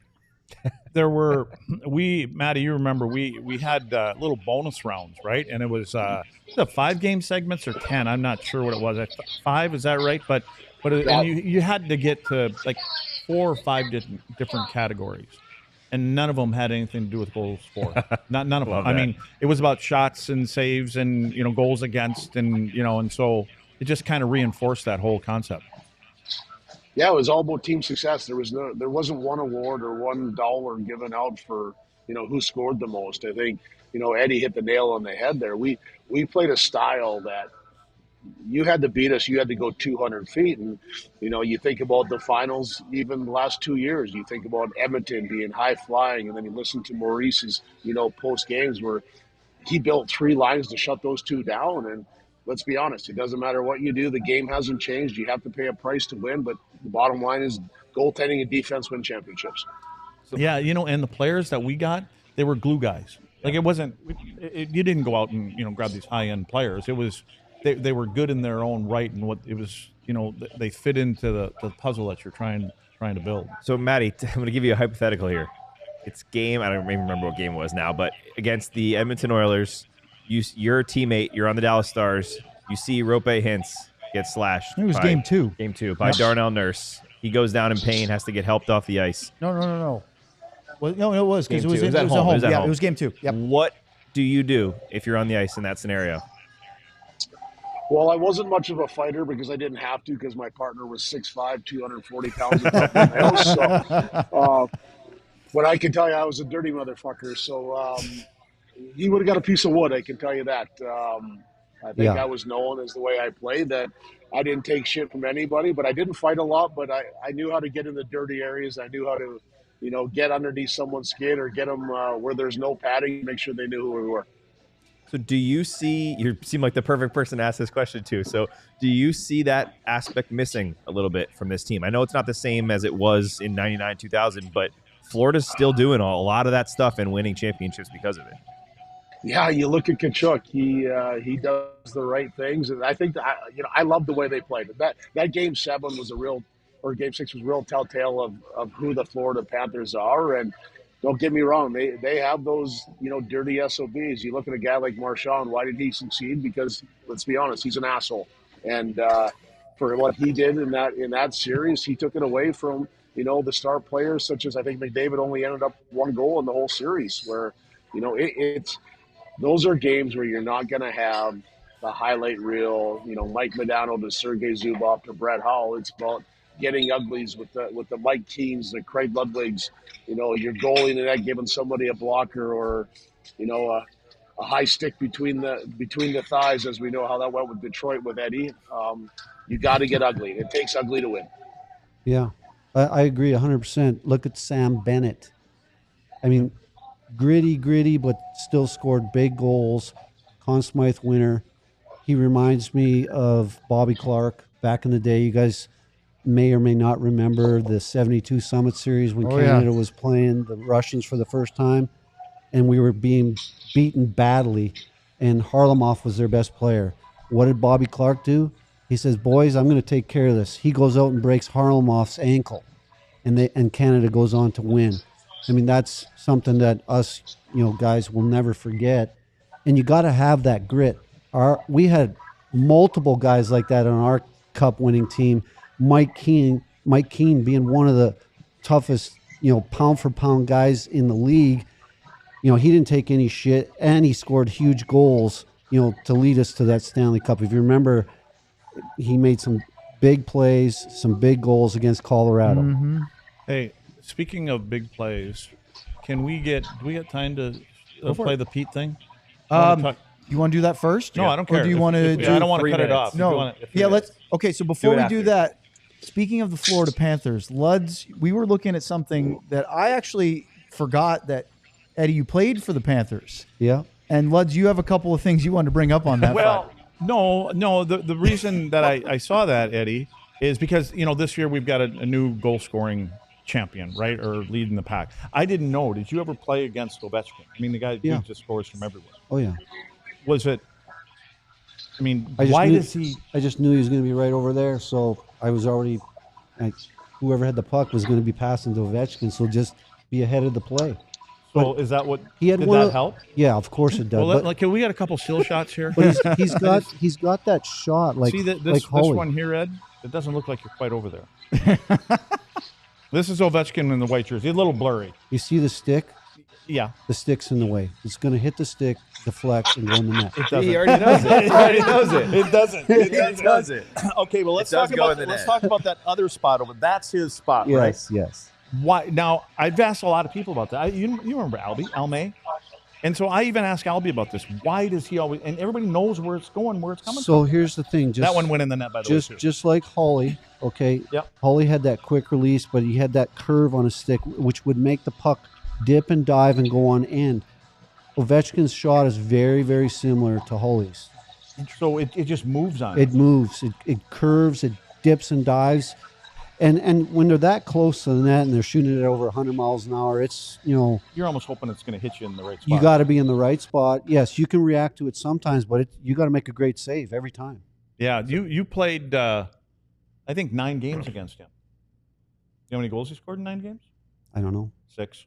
There were, Matti, you remember, we had little bonus rounds, right? And it was the 5-game segments or 10. I'm not sure what it was. 5, is that right? But and you had to get to like 4 or 5 different categories. And none of them had anything to do with goals for. None of them. I mean, it was about shots and saves and goals against and so it just kind of reinforced that whole concept. Yeah, it was all about team success. There wasn't one award or $1 given out for who scored the most. I think Eddie hit the nail on the head there. We played a style that you had to beat us. You had to go 200 feet. And, you think about the finals, even the last 2 years, you think about Edmonton being high flying. And then you listen to Maurice's, post games where he built 3 lines to shut those 2 down. And let's be honest, it doesn't matter what you do. The game hasn't changed. You have to pay a price to win. But the bottom line is goaltending and defense win championships. Yeah. And the players that we got, they were glue guys. Like it wasn't, you didn't go out and, grab these high end players. It was, They were good in their own right, and what it was, they fit into the puzzle that you're trying to build. So, Matti, I'm going to give you a hypothetical here. It's game. I don't even remember what game it was now, but against the Edmonton Oilers, you're a teammate. You're on the Dallas Stars. You see Roope Hintz get slashed. It was game 2. Game 2 by Darnell Nurse. He goes down in pain, has to get helped off the ice. No. Well, no, it was because it was at home. Yeah, it was game 2. Yep. What do you do if you're on the ice in that scenario? Well, I wasn't much of a fighter because I didn't have to because my partner was 6'5", 240 pounds. So, but I can tell you I was a dirty motherfucker. So he would have got a piece of wood, I can tell you that. I think I was known as the way I played, that I didn't take shit from anybody, but I didn't fight a lot. But I knew how to get in the dirty areas. I knew how to, get underneath someone's skin or get them where there's no padding, make sure they knew who we were. So do you seem like the perfect person to ask this question to. So do you see that aspect missing a little bit from this team? I know it's not the same as it was in 99, 2000, but Florida's still doing a lot of that stuff and winning championships because of it. Yeah, you look at Tkachuk. He does the right things, and I think that, I love the way they played. That game 7 was game 6 was real telltale of who the Florida Panthers are. And don't get me wrong, they have those dirty SOBs. You look at a guy like Marchand. Why did he succeed? Because let's be honest, he's an asshole. And for what he did in that series, he took it away from the star players such as I think McDavid only ended up 1 goal in the whole series where, it's those are games where you're not going to have the highlight reel, Mike Modano to Sergei Zubov to Brett Hull. It's about getting uglies with the Mike Keens, the Craig Ludwigs, your goalie in the net giving somebody a blocker or, a high stick between the thighs, as we know how that went with Detroit with Eddie. You got to get ugly. It takes ugly to win. Yeah, I agree 100%. Look at Sam Bennett. I mean, gritty, but still scored big goals. Conn Smythe winner. He reminds me of Bobby Clark back in the day. You guys may or may not remember the 72 Summit Series when Canada was playing the Russians for the first time, and we were being beaten badly, and Harlamov was their best player. What did Bobby Clark do? He says, boys, I'm going to take care of this. He goes out and breaks Harlamov's ankle, and Canada goes on to win. I mean, that's something that us, guys will never forget. And you got to have that grit. We had multiple guys like that on our cup winning team. Mike Keene being one of the toughest, pound for pound guys in the league. He didn't take any shit, and he scored huge goals, to lead us to that Stanley Cup. If you remember, he made some big plays, some big goals against Colorado. Mm-hmm. Hey, speaking of big plays, do we get time to play the Pete thing? You want to do that first? No, I don't care. Or do you want to I don't want to cut it off. No. Let's. Okay, so before we do that, speaking of the Florida Panthers, Luds, we were looking at something that I actually forgot that, Eddie, you played for the Panthers. Yeah. And Luds, you have a couple of things you wanted to bring up on that. Well, no. The reason that I saw that, Eddie, is because, this year we've got a new goal scoring champion, right? Or leading the pack. I didn't know. Did you ever play against Ovechkin? I mean, the guy who just scores from everywhere. Oh, yeah. Was it? I mean, why does he? I just knew he was going to be right over there, so I was already. Whoever had the puck was going to be passing to Ovechkin, so just be ahead of the play. So is that what? He had did that help? Yeah, of course it does. Well, can we get a couple still shots here? But he's got that shot like. See this like one here, Ed? It doesn't look like you're quite over there. This is Ovechkin in the white jersey. A little blurry. You see the stick? Yeah. The stick's in the way. It's going to hit the stick, deflect, and go in the net. It doesn't. He already knows it. He already knows it. It doesn't. It does it. Okay, well let's talk about that other spot over. That's his spot, right? Yes. Why? Now I've asked a lot of people about that. You remember Alme? And so I even asked Albie about this. Why does he always? And everybody knows where it's going, where it's coming from. So here's the thing. That one went in the net, by the way. Just like Holly. Okay. Yep. Holly had that quick release, but he had that curve on his stick, which would make the puck dip and dive and go on end. Ovechkin's shot is very, very similar to Holly's. So it just moves on. It moves. It curves. It dips and dives. And when they're that close to the net and they're shooting it over 100 miles an hour, it's, you're almost hoping it's going to hit you in the right spot. You got to be in the right spot. Yes, you can react to it sometimes, but you got to make a great save every time. Yeah, you played, I think, 9 games against him. You know how many goals he scored in 9 games? I don't know. 6.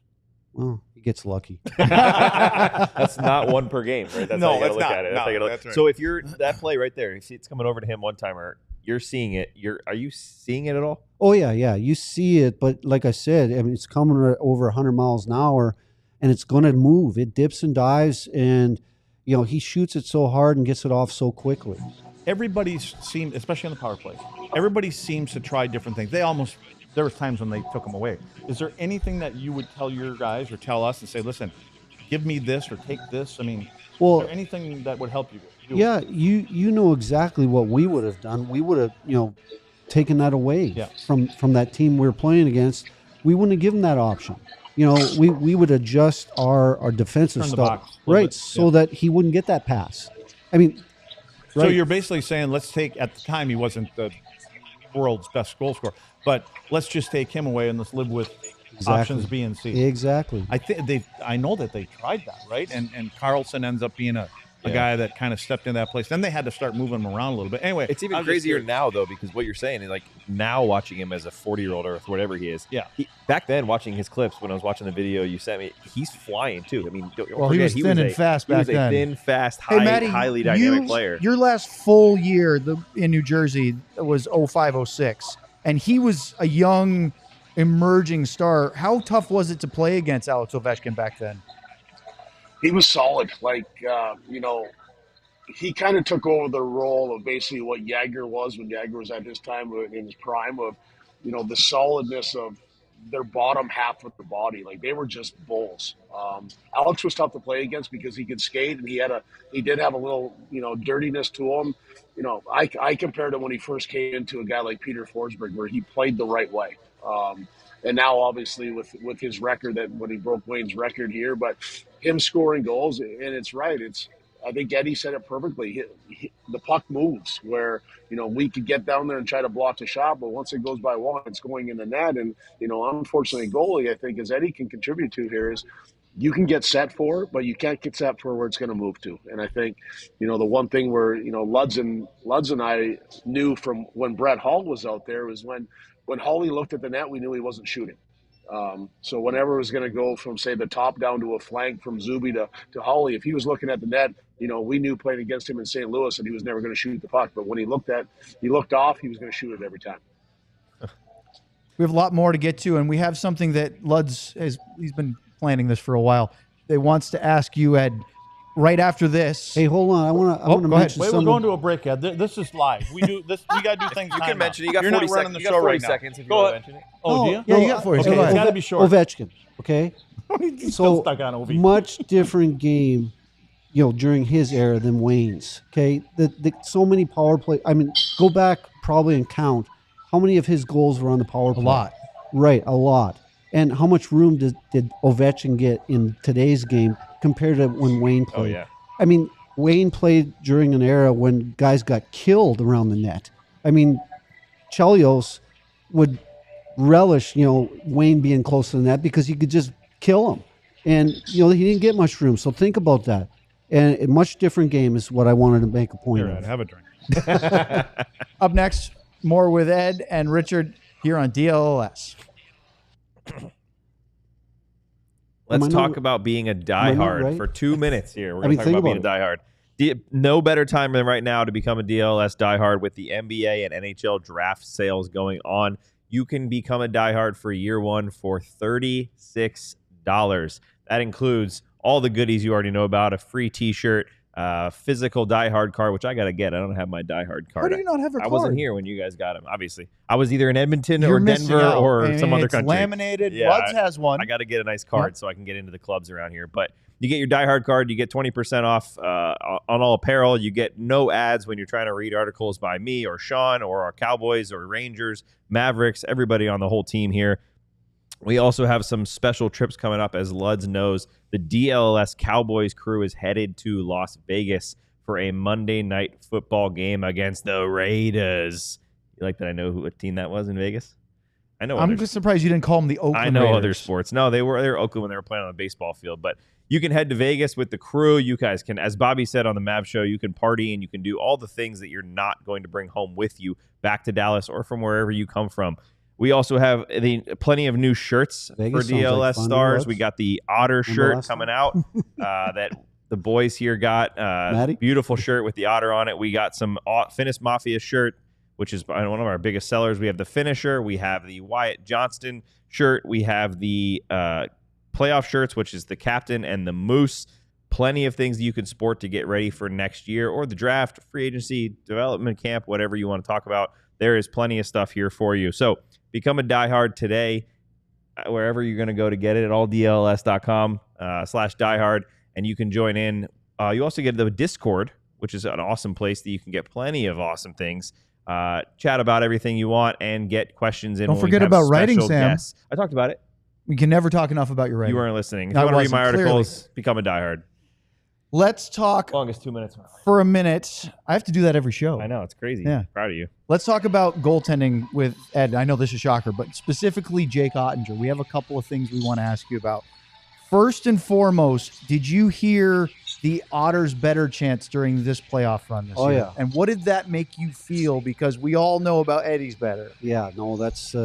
Well, he gets lucky. That's not 1 per game, right? That's how you got to look at it. That's right. So if you're that play right there, you see it's coming over to him one timer. You're seeing it. Are you seeing it at all? Oh yeah. You see it, but like I said, I mean, it's coming over 100 miles an hour, and it's going to move. It dips and dives, and he shoots it so hard and gets it off so quickly. Everybody seems, especially on the power play, everybody seems to try different things. There was times when they took them away. Is there anything that you would tell your guys or tell us and say, listen, give me this or take this? I mean, is there anything that would help you? Yeah, you know exactly what we would have done. We would have, taken that away from that team we were playing against. We wouldn't have given that option. We would adjust our defensive stuff, right, so that he wouldn't get that pass. I mean, so you're basically saying, let's take, at the time he wasn't the world's best goal scorer, but let's just take him away and let's live with options B and C. Exactly. I know that they tried that, right? And Carlson ends up being a guy that kind of stepped in that place. Then they had to start moving him around a little bit. Anyway, it's even crazier now, though, because what you're saying is like now watching him as a 40-year-old or whatever he is. Yeah. Back then, watching his clips, when I was watching the video you sent me, he's flying too. I mean, he was thin and fast back then. He was a thin, fast, Matty, highly dynamic player. Your last full year in New Jersey was 05-06, and he was a young emerging star. How tough was it to play against Alex Ovechkin back then? He was solid. Like, he kind of took over the role of basically what Jagger was when Jagger was at his time in his prime of, the solidness of their bottom half of the body. Like, they were just bulls. Alex was tough to play against because he could skate, and he did have a little, dirtiness to him. I compared him when he first came into a guy like Peter Forsberg, where he played the right way. And now, obviously, with his record, that when he broke Wayne's record here, but him scoring goals, and it's right. I think Eddie said it perfectly. The puck moves where, we could get down there and try to block the shot, but once it goes by one, it's going in the net. And, unfortunately, goalie, I think, as Eddie can contribute to here is you can get set for it, but you can't get set for where it's going to move to. And I think, the one thing where, Luds and I knew from when Brett Hull was out there was when Hawley looked at the net, we knew he wasn't shooting. So whenever it was going to go from, say, the top down to a flank from Zuby to Hawley, if he was looking at the net, we knew playing against him in St. Louis that he was never going to shoot the puck. But when he looked off, he was going to shoot it every time. We have a lot more to get to, and we have something that Luds he's been planning this for a while. He wants to ask you, Ed, right after this. Hey, hold on. I want to mention Wait, something. we're going to a break, Ed. This is live. We do this. We got to do things. You can mention it. You got You're 40 not running seconds. the You got show 40 right now. seconds if you Go want to ahead. mention it. Oh, do you? Yeah, you got 40 okay, seconds. It's got to be short. Ovechkin, okay? He's So still stuck on Ovi. much different game, during his era than Wayne's. Okay, so many power play. I mean, go back probably and count how many of his goals were on the power play. A lot. Right, a lot. And how much room did Ovechkin get in today's game compared to when Wayne played? Oh, yeah. I mean, Wayne played during an era when guys got killed around the net. I mean, Chelios would relish, Wayne being close to the net because he could just kill him. And, he didn't get much room. So think about that. And a much different game is what I wanted to make a point Here, of. Ed, have a drink. Up next, more with Ed and Richard here on DLS. Let's Am I talk not- about being a not diehard right? for 2 minutes here. We're I going mean, to talk think about being a about diehard. No better time than right now to become a DLS diehard with the NBA and NHL draft sales going on. You can become a diehard for year one for $36. That includes all the goodies you already know about, a free T-shirt, physical diehard card, which I got to get. I don't have my diehard card. How do you not have a I card? wasn't here when you guys got them, obviously. I was either in Edmonton You're or missing Denver out. or I mean, some other it's country. Laminated. Yeah, Luds has one. I got to get a nice card so I can get into the clubs around here. But you get your diehard card, you get 20% off on all apparel. You get no ads when you're trying to read articles by me or Sean or our Cowboys or Rangers, Mavericks, everybody on the whole team here. We also have some special trips coming up. As Luds knows, the DLS Cowboys crew is headed to Las Vegas for a Monday night football game against the Raiders. You like that I know what team that was in Vegas? I know. I'm just surprised you didn't call them the Oakland I know Raiders. other sports. No, they were Oakland when they were playing on the baseball field. But you can head to Vegas with the crew. You guys can, as Bobby said on the Mav show, you can party and you can do all the things that you're not going to bring home with you back to Dallas or from wherever you come from. We also have plenty of new shirts Vegas for sounds DLS like fun, stars. Luds. We got the Otter shirt last coming out that the boys here got. Matti? Beautiful shirt with the Otter on it. We got some Finnish Mafia shirt, which is one of our biggest sellers. We have the Finisher. We have the Wyatt Johnston shirt. We have the playoff shirts, which is the Captain and the Moose. Plenty of things that you can sport to get ready for next year or the draft, free agency, development camp, whatever you want to talk about. There is plenty of stuff here for you. So become a diehard today, wherever you're going to go to get it at alldls.com/diehard, and you can join in. You also get the Discord, which is an awesome place that you can get plenty of awesome things. Chat about everything you want and get questions in. Don't when we forget have about writing, special Sam. guests. I talked about it. We can never talk enough about your writing. You weren't listening. If I you want to read my wasn't, articles, become a diehard. Let's talk Longest 2 minutes. for a minute. I have to do that every show. I know, it's crazy. Yeah. Proud of you. Let's talk about goaltending with Ed. I know this is a shocker, but specifically Jake Ottinger. We have a couple of things we want to ask you about. First and foremost, did you hear the Otters' better chance during this playoff run this year? Yeah. And what did that make you feel? Because we all know about Eddie's better. Yeah, no, that's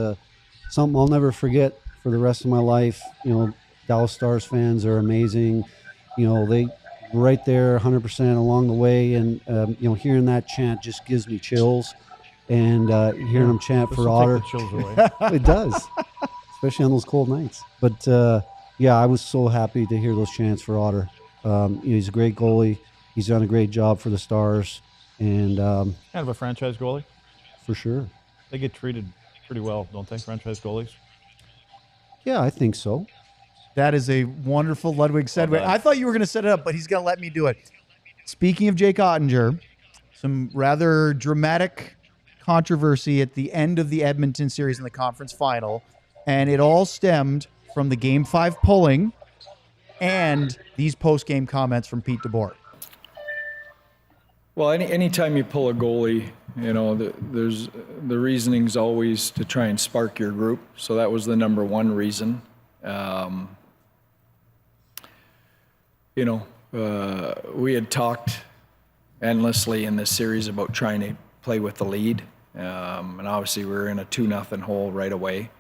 something I'll never forget for the rest of my life. Dallas Stars fans are amazing. They right there 100% along the way. And, hearing that chant just gives me chills. And hearing them chant This for will Otter, take the chills away. it does. especially on those cold nights. But yeah, I was so happy to hear those chants for Otter. He's a great goalie. He's done a great job for the Stars, and Kind of a franchise goalie. for sure. They get treated pretty well, don't they, franchise goalies? Yeah, I think so. That is a wonderful Ludwig segue. Well done. I thought you were going to set it up, but he's going to let me do it. Speaking of Jake Ottinger, some rather dramatic controversy at the end of the Edmonton series in the conference final, and it all stemmed from the Game 5 polling and these post-game comments from Pete DeBoer. Well, anytime you pull a goalie, there's the reasoning's always to try and spark your group. So that was the number one reason. We had talked endlessly in this series about trying to play with the lead, and obviously we were in a 2-0 hole right away.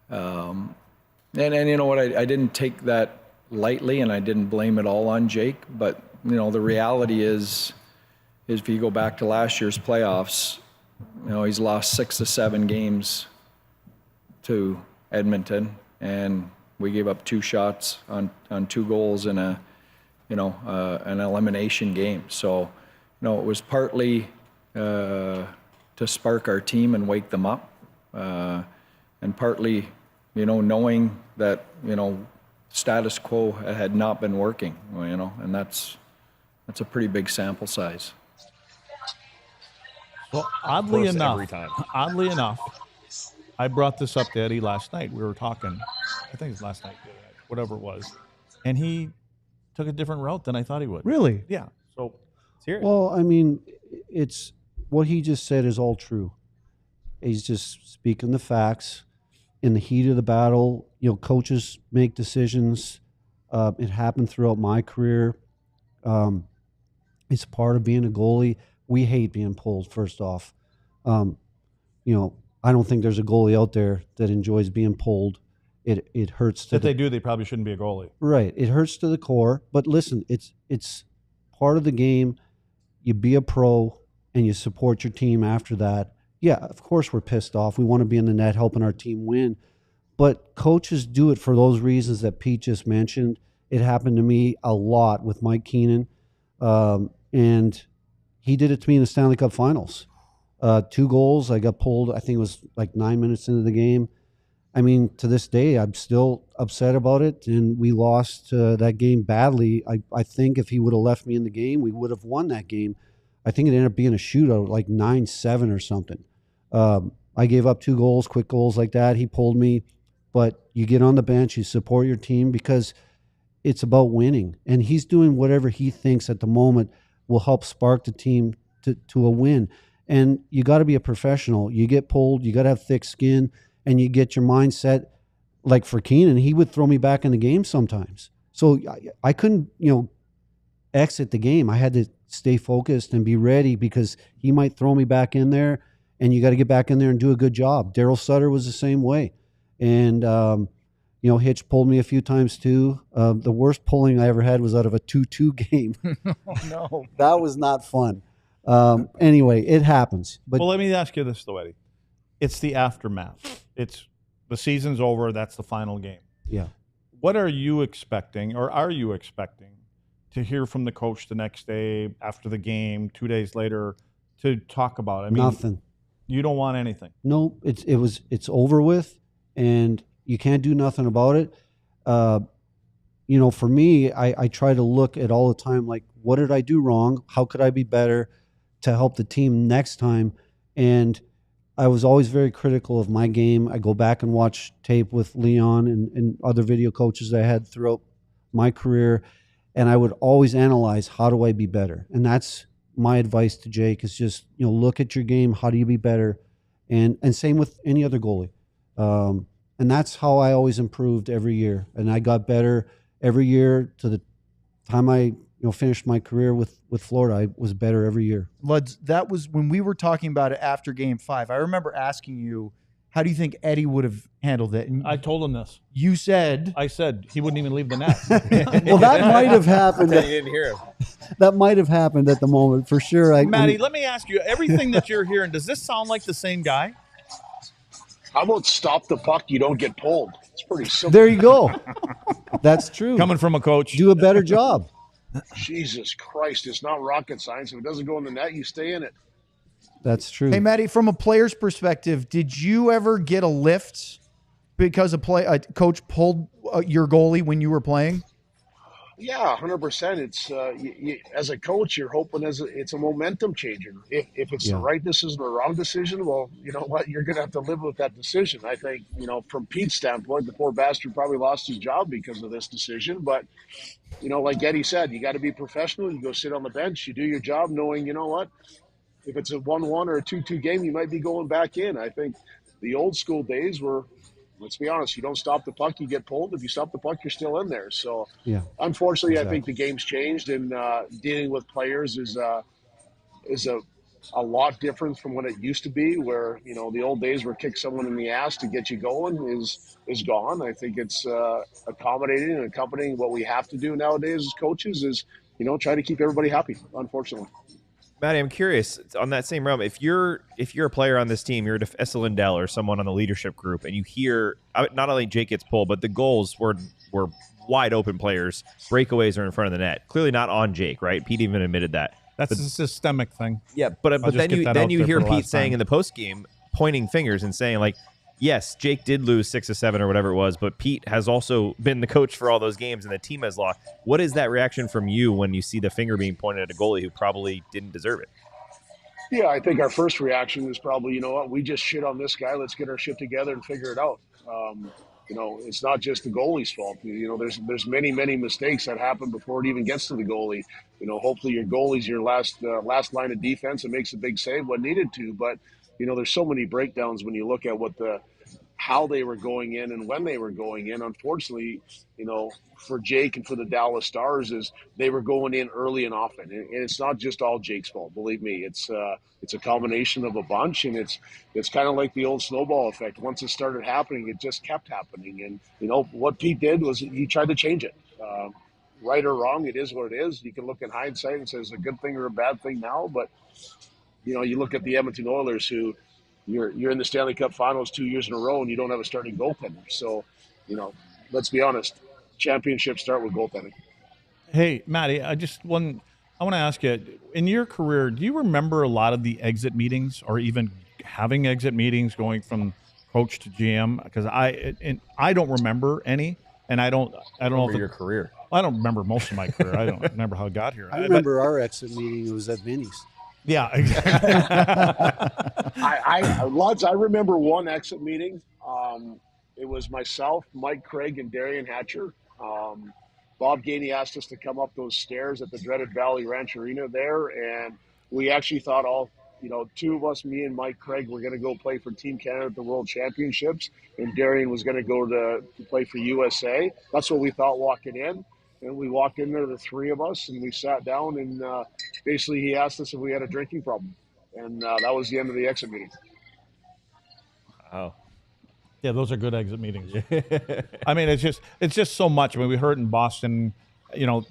And you know what? I didn't take that lightly, and I didn't blame it all on Jake. But the reality is if you go back to last year's playoffs, he's lost 6 to 7 games to Edmonton, and we gave up 2 shots on 2 goals in an elimination game. So, it was partly to spark our team and wake them up, and partly, knowing that, status quo had not been working, and that's a pretty big sample size. Well, oddly Close enough, every time. I brought this up to Eddie last night. We were talking, I think it was last night, whatever it was, and he took a different route than I thought he would. Really? Yeah. So Let's hear it. Well, I mean, it's what he just said is all true. He's just speaking the facts. In the heat of the battle, coaches make decisions. It happened throughout my career. It's part of being a goalie. We hate being pulled, first off. I don't think there's a goalie out there that enjoys being pulled. It hurts to if they do, they probably shouldn't be a goalie. Right. It hurts to the core. But listen, it's part of the game. You be a pro and you support your team after that. Yeah, of course we're pissed off. We want to be in the net helping our team win. But coaches do it for those reasons that Pete just mentioned. It happened to me a lot with Mike Keenan. And he did it to me in the Stanley Cup Finals. 2 goals. I got pulled, I think it was like 9 minutes into the game. I mean, to this day, I'm still upset about it. And we lost that game badly. I think if he would have left me in the game, we would have won that game. I think it ended up being a shootout, like 9-7 or something. I gave up 2 goals, quick goals like that. He pulled me. But you get on the bench, you support your team because it's about winning. And he's doing whatever he thinks at the moment will help spark the team to a win. And you got to be a professional. You get pulled, you got to have thick skin, and you get your mindset. Like for Keenan, he would throw me back in the game sometimes. So I couldn't, exit the game. I had to stay focused and be ready because he might throw me back in there, and you got to get back in there and do a good job. Daryl Sutter was the same way. And, Hitch pulled me a few times too. The worst pulling I ever had was out of a 2-2 game. Oh, no. That was not fun. Anyway, it happens. But Well, let me ask you this, though, Eddie. It's the aftermath. It's the season's over. That's the final game. yeah, What are you expecting, or are you expecting, to hear from the coach the next day after the game, 2 days later, to talk about? I mean, nothing. You don't want anything. No, it's over with, and you can't do nothing about it. For me, I try to look at all the time, like, what did I do wrong? How could I be better to help the team next time? And I was always very critical of my game. I go back and watch tape with Leon and other video coaches that I had throughout my career, and I would always analyze, how do I be better? And that's my advice to Jake, is just, look at your game. How do you be better? And same with any other goalie. And that's how I always improved every year. And I got better every year to the time I finished my career with Florida. I was better every year. Luds, that was when we were talking about it after Game 5. I remember asking you, how do you think Eddie would have handled it? And I told him this. you said, I said he wouldn't even leave the net. Well, that might have happened. You didn't hear him. That might have happened at the moment for sure. Matty, let me ask you, everything that you're hearing, does this sound like the same guy? How about stop the puck? You don't get pulled. It's pretty simple. There you go. That's true. Coming from a coach. Do a better job. Jesus Christ, it's not rocket science. If it doesn't go in the net, you stay in it. That's true. Hey, Matti, from a player's perspective, did you ever get a lift because a coach pulled your goalie when you were playing? Yeah, 100%. It's as a coach, you're hoping it's a momentum changer. If it's the right decision or the wrong decision, well, you know what? You're going to have to live with that decision. I think, from Pete's standpoint, the poor bastard probably lost his job because of this decision. But, like Eddie said, you got to be professional. You go sit on the bench. You do your job knowing, you know what? If it's a 1-1 or a 2-2 game, you might be going back in. I think the old school days were, let's be honest, you don't stop the puck, you get pulled. If you stop the puck, you're still in there. So, unfortunately, I think the game's changed, and dealing with players is a lot different from what it used to be, where, the old days where kick someone in the ass to get you going is gone. I think it's accommodating and accompanying what we have to do nowadays as coaches is, try to keep everybody happy, unfortunately. Matti, I'm curious on that same realm. If you're a player on this team, you're a Lindell or someone on the leadership group, and you hear not only Jake gets pulled, but the goals were wide open players. Breakaways are in front of the net. Clearly not on Jake, right? Pete even admitted that. That's a systemic thing. Yeah, but then you hear Pete saying in the post game, pointing fingers and saying like, yes, Jake did lose 6 of 7 or whatever it was, but Pete has also been the coach for all those games and the team has lost. What is that reaction from you when you see the finger being pointed at a goalie who probably didn't deserve it? Yeah, I think our first reaction is probably, you know what, we just shit on this guy. Let's get our shit together and figure it out. It's not just the goalie's fault. There's many, many mistakes that happen before it even gets to the goalie. Hopefully your goalie's your last line of defense and makes a big save when needed to. But, there's so many breakdowns when you look at how they were going in and when they were going in. Unfortunately, for Jake and for the Dallas Stars is they were going in early and often. And it's not just all Jake's fault. Believe me, it's a combination of a bunch, and it's kind of like the old snowball effect. Once it started happening, it just kept happening. And, what Pete did was he tried to change it. Right or wrong, it is what it is. You can look in hindsight and say it's a good thing or a bad thing now, but you look at the Edmonton Oilers, who you're in the Stanley Cup Finals 2 years in a row, and you don't have a starting goaltender. So, let's be honest, championships start with goaltending. Hey, Matti, I want to ask you, in your career, do you remember a lot of the exit meetings, or even having exit meetings, going from coach to GM? Because I don't remember any, and I don't know if your career. I don't remember most of my career. I don't remember how I got here. I remember our exit meeting. It was at Vinny's. Yeah, exactly. Luds, I remember one exit meeting. It was myself, Mike Craig, and Darian Hatcher. Bob Gainey asked us to come up those stairs at the dreaded Valley Ranch Arena there, and we actually thought two of us, me and Mike Craig, were going to go play for Team Canada at the World Championships, and Darian was going to go to play for USA. That's what we thought walking in. And we walked in there, the three of us, and we sat down, and basically he asked us if we had a drinking problem. And that was the end of the exit meeting. Wow. Yeah, those are good exit meetings. I mean, it's just so much. I mean, we heard in Boston,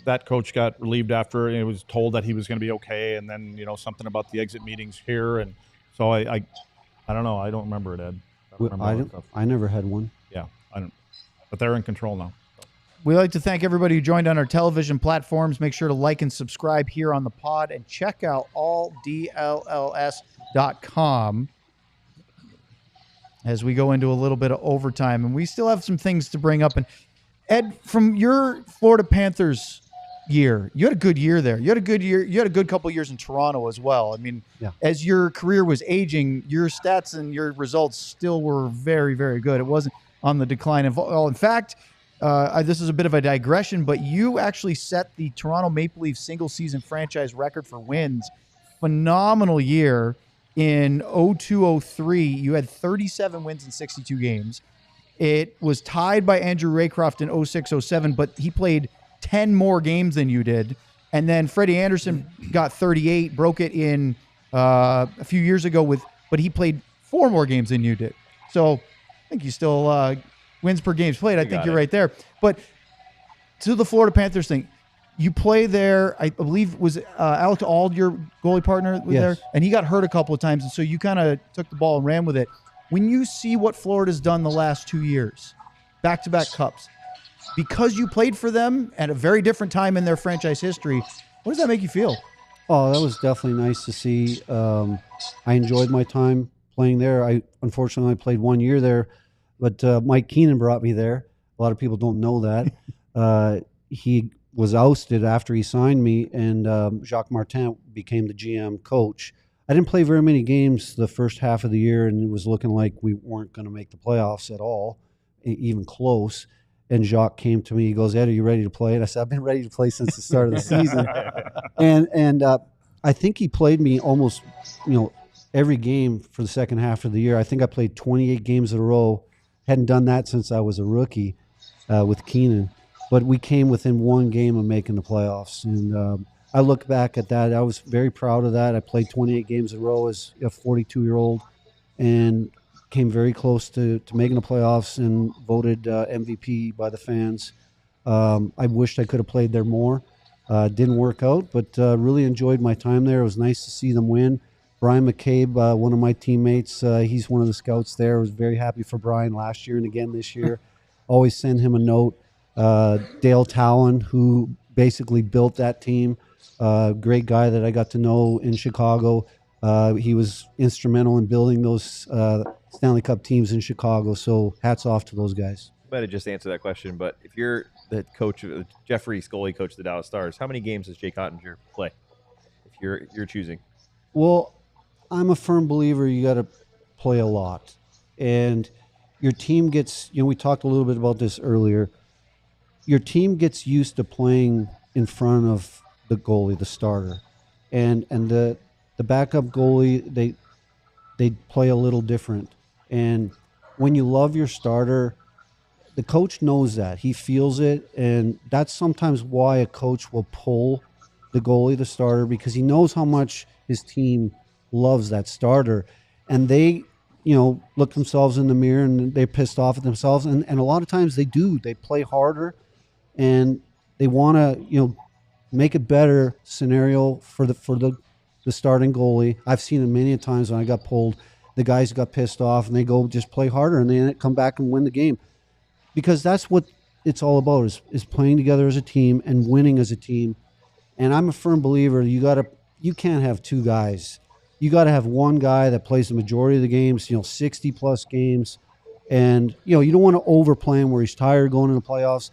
that coach got relieved after it was told that he was going to be okay, and then something about the exit meetings here, and so I don't know. I don't remember it, Ed. I never had one. Yeah, I don't. But they're in control now. We'd like to thank everybody who joined on our television platforms. Make sure to like and subscribe here on the pod, and check out alldlls.com as we go into a little bit of overtime. And we still have some things to bring up. And Ed, from your Florida Panthers year, you had a good year there. You had a good year. You had a good couple of years in Toronto as well. I mean, as your career was aging, your stats and your results still were very, very good. It wasn't on the decline. In fact, this is a bit of a digression, but you actually set the Toronto Maple Leafs single-season franchise record for wins. Phenomenal year in 02-03. You had 37 wins in 62 games. It was tied by Andrew Raycroft in 06-07, but he played 10 more games than you did. And then Freddie Anderson got 38, broke it in a few years ago but he played 4 more games than you did. So I think you still... wins per games played. I think you're right there. But to the Florida Panthers thing, you play there. I believe was Alex Auld, your goalie partner, was there, and he got hurt a couple of times, and so you kind of took the ball and ran with it. When you see what Florida's done the last 2 years, back-to-back cups, because you played for them at a very different time in their franchise history, what does that make you feel? Oh, that was definitely nice to see. I enjoyed my time playing there. I unfortunately played 1 year there, but Mike Keenan brought me there. A lot of people don't know that. He was ousted after he signed me, and Jacques Martin became the GM coach. I didn't play very many games the first half of the year, and it was looking like we weren't going to make the playoffs at all, even close. And Jacques came to me. He goes, "Ed, are you ready to play?" And I said, "I've been ready to play since the start of the season." And I think he played me almost, every game for the second half of the year. I think I played 28 games in a row. Hadn't done that since I was a rookie with Keenan. But we came within one game of making the playoffs. And I look back at that. I was very proud of that. I played 28 games in a row as a 42-year-old and came very close to making the playoffs and voted MVP by the fans. I wished I could have played there more. Didn't work out, but really enjoyed my time there. It was nice to see them win. Brian McCabe, one of my teammates, he's one of the scouts there. I was very happy for Brian last year and again this year. Always send him a note. Dale Talon, who basically built that team, great guy that I got to know in Chicago. He was instrumental in building those Stanley Cup teams in Chicago, so hats off to those guys. I might have just answered that question, but if you're the coach, Jeffrey Scully, coach of the Dallas Stars, how many games does Jake Ottinger play if you're choosing? Well, I'm a firm believer you got to play a lot. And your team gets, we talked a little bit about this earlier, your team gets used to playing in front of the goalie, the starter. And the backup goalie, they play a little different. And when you love your starter, the coach knows that. He feels it, and that's sometimes why a coach will pull the goalie, the starter, because he knows how much his team loves that starter. And they, look themselves in the mirror and they're pissed off at themselves. And a lot of times they do. They play harder, and they want to, make a better scenario for the starting goalie. I've seen it many times when I got pulled. The guys got pissed off, and they go just play harder, and they come back and win the game. Because that's what it's all about, is playing together as a team and winning as a team. And I'm a firm believer you can't have two guys. You got to have one guy that plays the majority of the games, 60 plus games. And, you don't want to overplay him where he's tired going into the playoffs.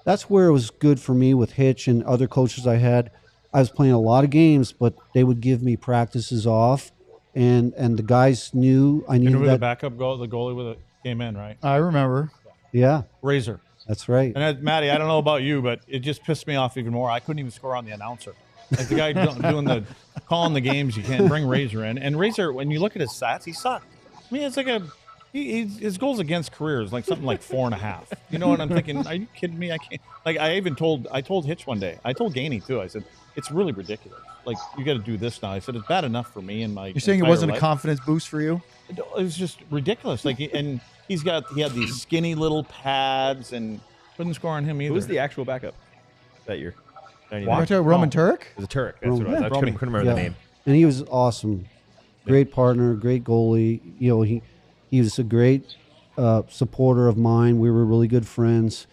That's where it was good for me with Hitch and other coaches I had. I was playing a lot of games, but they would give me practices off. And the guys knew I needed that. the backup goal, the goalie came in, right? I remember. Yeah. Razor. That's right. And Matty, I don't know about you, but it just pissed me off even more. I couldn't even score on the announcer. Like the guy calling the games, you can't bring Razor in. And Razor, when you look at his stats, he sucked. I mean, it's like his goals against career is like something like 4.5. You know what I'm thinking? Are you kidding me? I can't. Like I told Hitch one day. I told Gainey too. I said, it's really ridiculous. Like, you got to do this now. I said, it's bad enough for me and my. You're saying it wasn't a confidence boost for you? It was just ridiculous. Like, and he had these skinny little pads and couldn't score on him either. Who was the actual backup that year? Roman Turek? It was a Turek. That's what it was. I couldn't remember the name. And he was awesome. Great partner, great goalie. He was a great supporter of mine. We were really good friends,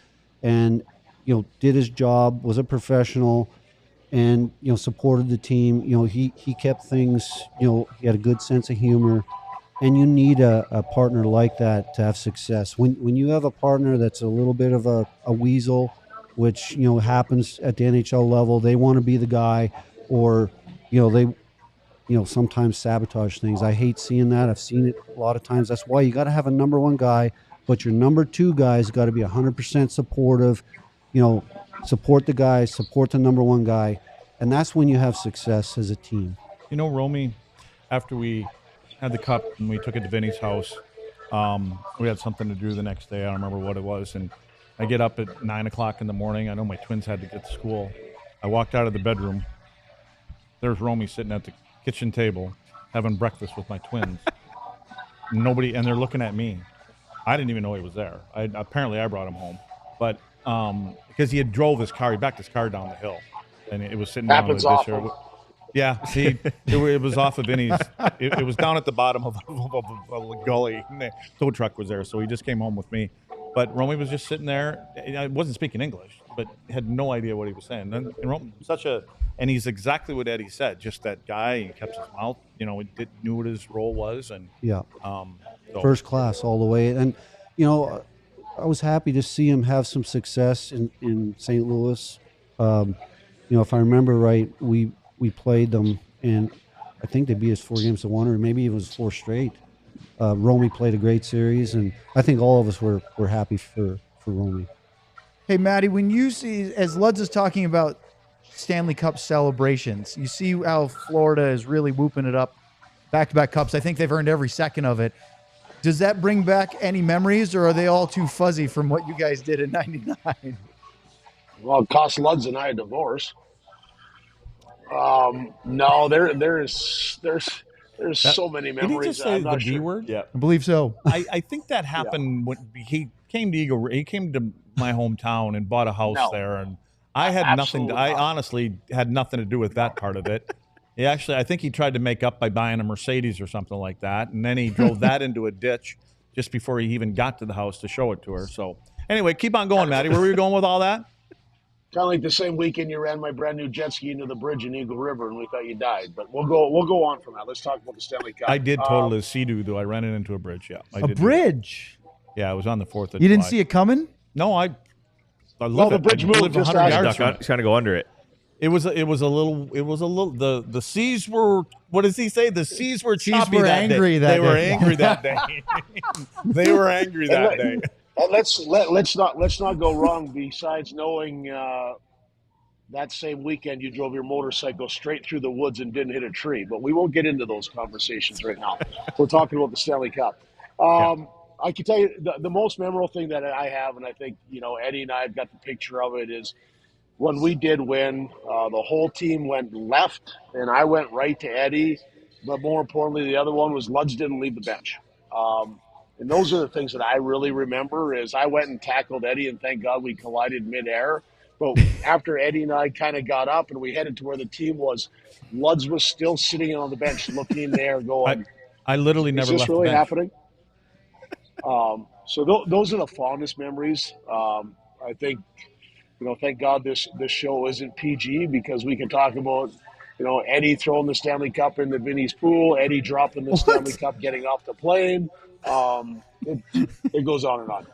and did his job, was a professional, and supported the team. He kept things. He had a good sense of humor, and you need a partner like that to have success. When you have a partner that's a little bit of a weasel, which happens at the NHL level, they want to be the guy, or they sometimes sabotage things. I hate seeing that. I've seen it a lot of times. That's why you got to have a number one guy, but your number two guy's got to be 100% supportive. Support the guy, support the number one guy, and that's when you have success as a team. Romy, after we had the cup and we took it to Vinny's house, we had something to do the next day. I don't remember what it was, and I get up at 9 o'clock in the morning. I know my twins had to get to school. I walked out of the bedroom. There's Romy sitting at the kitchen table having breakfast with my twins. Nobody, and they're looking at me. I didn't even know he was there. Apparently I brought him home, but because he had drove his car, he backed his car down the hill, and it was sitting down in the ditch. Yeah, see, it was off of Vinny's. It was down at the bottom of a gully. And the tow truck was there, so he just came home with me. But Romy was just sitting there. I wasn't speaking English, but had no idea what he was saying. And Romy, and he's exactly what Eddie said. Just that guy. He kept his mouth. You know, knew what his role was, and Yeah. So, First class all the way. And, you know, I was happy to see him have some success in St. Louis. You know, if I remember right, we played them, and I think they beat us 4-1, or maybe it was 4 straight. Romy played a great series, and I think all of us were happy for Romy. Hey, Matti, when you see, as Luds is talking about Stanley Cup celebrations, you see how Florida is really whooping it up, back-to-back cups. I think they've earned every second of it. Does that bring back any memories, or are they all too fuzzy from what you guys did in '99? Well, it cost Luds and I a divorce. No, there's so many did he memories. just say I'm the not D sure. word? Yeah. I believe so. I think that happened when he came to Eagle. He came to my hometown and bought a house No. there, and I had nothing. Absolutely I not. honestly had nothing to do with that part of it. I think he tried to make up by buying a Mercedes or something like that, and then he drove that into a ditch just before he even got to the house to show it to her. So anyway, keep on going, Matti. Where were you going with all that? Kind of like the same weekend you ran my brand new jet ski into the bridge in Eagle River, and we thought you died. But we'll go on from that. Let's talk about the Stanley Cup. I did total his Sea-Doo, though. I ran it into a bridge. Yeah, I A did. bridge. Yeah, it was on the 4th of You didn't July. see it coming? No, I Well, lived the it. bridge I moved lived just 100 after. yards from it. He's trying to go under it. It was a little. The seas were. What does he say? The seas were Seas choppy were that angry day. that They were day. angry that day. They were angry that day. And let's not go wrong. Besides knowing that same weekend you drove your motorcycle straight through the woods and didn't hit a tree, but we won't get into those conversations right now. We're talking about the Stanley Cup. I can tell you the most memorable thing that I have, and I think Eddie and I have got the picture of it, is when we did win. The whole team went left, and I went right to Eddie. But more importantly, the other one was Luds didn't leave the bench. And those are the things that I really remember. Is I went and tackled Eddie, and thank God we collided midair. But after Eddie and I kind of got up and we headed to where the team was, Luds was still sitting on the bench, looking there, going, I literally never "Is this left really the bench. happening?" So those are the fondest memories. I think, thank God this show isn't PG, because we can talk about, Eddie throwing the Stanley Cup into Vinny's pool, Eddie dropping the Stanley Cup, getting off the plane. It goes on and on.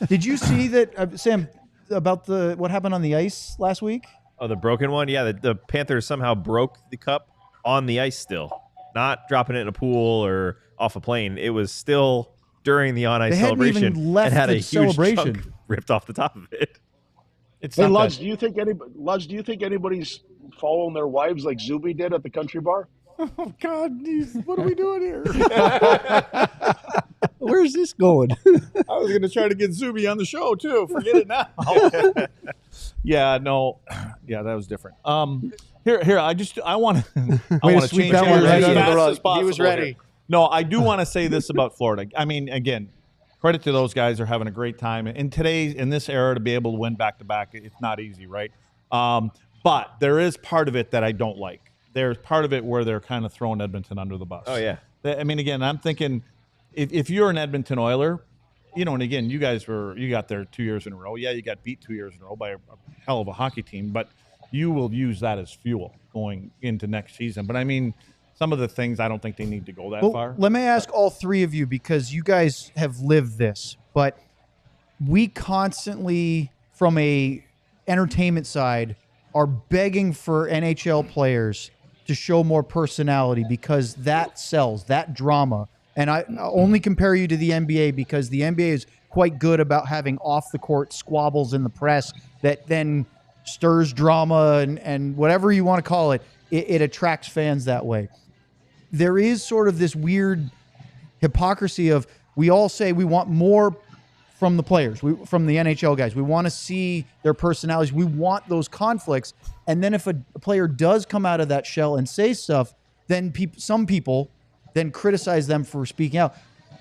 Did you see that, Sam, about what happened on the ice last week? Oh, the broken one? Yeah, the Panthers somehow broke the cup on the ice still. Not dropping it in a pool or off a plane. It was still during the on-ice They hadn't celebration even left and had a the huge celebration. chunk ripped off the top of it. It's Hey, not Luds, that- do you think anybody's following their wives like Zuby did at the country bar? Oh God, what are we doing here? Where's this going? I was going to try to get Zuby on the show too. Forget it now. Yeah, no, yeah, that was different. Here, I want to sweep change that gears one right as under the fast rug. as possible He was here. ready. No, I do want to say this about Florida. I mean, again, credit to those guys. They're having a great time. In this era, to be able to win back to back, it's not easy, right? But there is part of it that I don't like. There's part of it where they're kind of throwing Edmonton under the bus. Oh, yeah. I mean, again, I'm thinking if you're an Edmonton Oiler, and again, you got there 2 years in a row. Yeah, you got beat 2 years in a row by a hell of a hockey team, but you will use that as fuel going into next season. But I mean, some of the things, I don't think they need to go that far. Let me ask all three of you, because you guys have lived this, but we constantly, from a entertainment side, are begging for NHL players to show more personality, because that sells, that drama. And I only compare you to the NBA, because the NBA is quite good about having off-the-court squabbles in the press that then stirs drama and whatever you want to call it, it attracts fans that way. There is sort of this weird hypocrisy of, we all say we want more from the players, from the NHL guys. We want to see their personalities. We want those conflicts. And then if a player does come out of that shell and say stuff, then some people then criticize them for speaking out.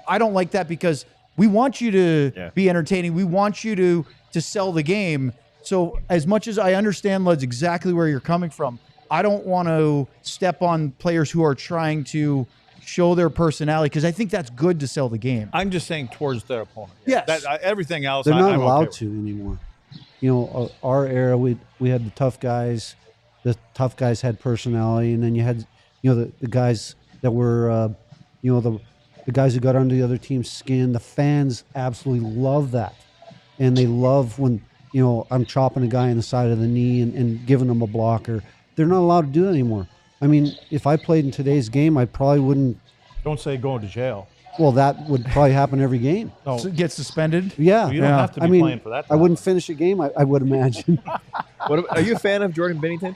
I don't like that, because we want you to be entertaining. We want you to sell the game. So as much as I understand, Luds, exactly where you're coming from, I don't want to step on players who are trying to show their personality, because I think that's good to sell the game. I'm just saying towards their opponent. Yes. Everything else, They're not I'm allowed okay to anymore. You know, our era, we had the tough guys. The tough guys had personality, and then you had, you know, the guys that were, you know, the guys who got under the other team's skin. The fans absolutely love that, and they love when, you know, I'm chopping a guy in the side of the knee and giving them a blocker. They're not allowed to do it anymore. I mean, if I played in today's game, I probably wouldn't. Don't say going to jail. Well, that would probably happen every game. No, So get suspended. Yeah, you don't have to be playing for that. I wouldn't finish a game. I would imagine. Are you a fan of Jordan Binnington?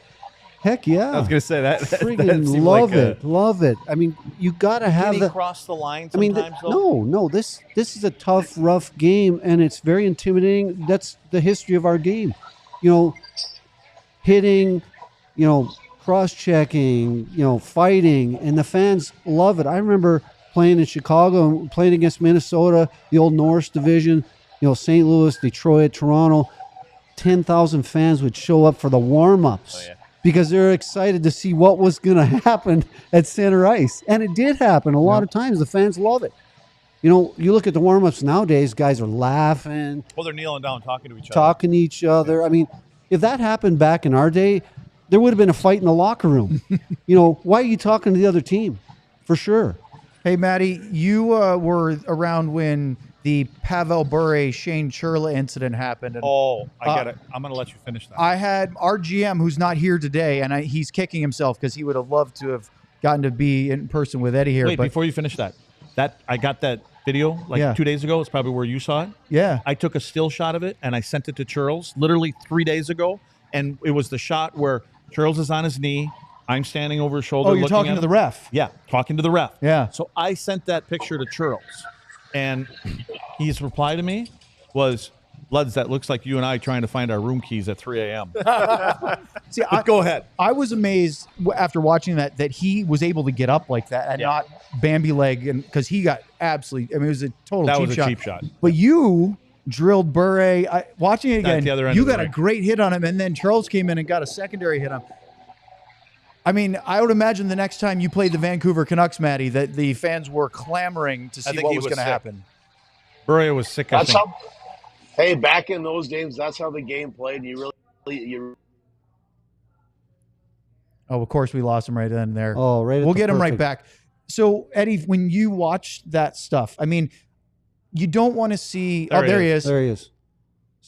Heck yeah! I was gonna say that. Friggin' love it. I mean, you gotta have Did he the. cross the line I mean, sometimes, though? no. This is a tough, rough game, and it's very intimidating. That's the history of our game. You know, hitting, you know, cross-checking, you know, fighting, and the fans love it. I remember playing in Chicago and playing against Minnesota, the old Norris division, you know, St. Louis, Detroit, Toronto. 10,000 fans would show up for the warm-ups. Oh, yeah. Because they're excited to see what was going to happen at center ice. And it did happen a lot of times. The fans love it. You know, you look at the warm-ups nowadays, guys are laughing, Well, they're kneeling down, talking to each other. talking to each other. I mean, if that happened back in our day, there would have been a fight in the locker room. You know, why are you talking to the other team? For sure. Hey, Matti, you were around when the Pavel Bure Shane Churla incident happened. And Oh, I get it. I'm going to let you finish that. I had our GM, who's not here today, and he's kicking himself because he would have loved to have gotten to be in person with Eddie here. Wait, but before you finish that, I got that video like 2 days ago. It's probably where you saw it. yeah, I took a still shot of it and I sent it to Charles literally 3 days ago. And it was the shot where Charles is on his knee. I'm standing over his shoulder. oh, you're looking talking at to the him. ref. Yeah, talking to the ref. Yeah. So I sent that picture to Charles, and his reply to me was, "Luds, that looks like you and I trying to find our room keys at 3 a.m." See, Go ahead. I was amazed after watching that he was able to get up like that and not Bambi leg, and because he got absolutely. I mean, it was a total That cheap was a shot. cheap shot. But you drilled Bure. Watching it At again, the other end you of the got a rink. great hit on him, and then Charles came in and got a secondary hit on him. I mean, I would imagine the next time you played the Vancouver Canucks, Matty, that the fans were clamoring to see think what he was was going to sick. happen. Bure was sick. I That's think. how. Hey, back in those games, that's how the game played. You Oh, of course, we lost him right then and there. Oh, right. at We'll the get him right perfect- back. So, Eddie, when you watch that stuff, I mean, you don't want to see. There he There he is. There he is. Was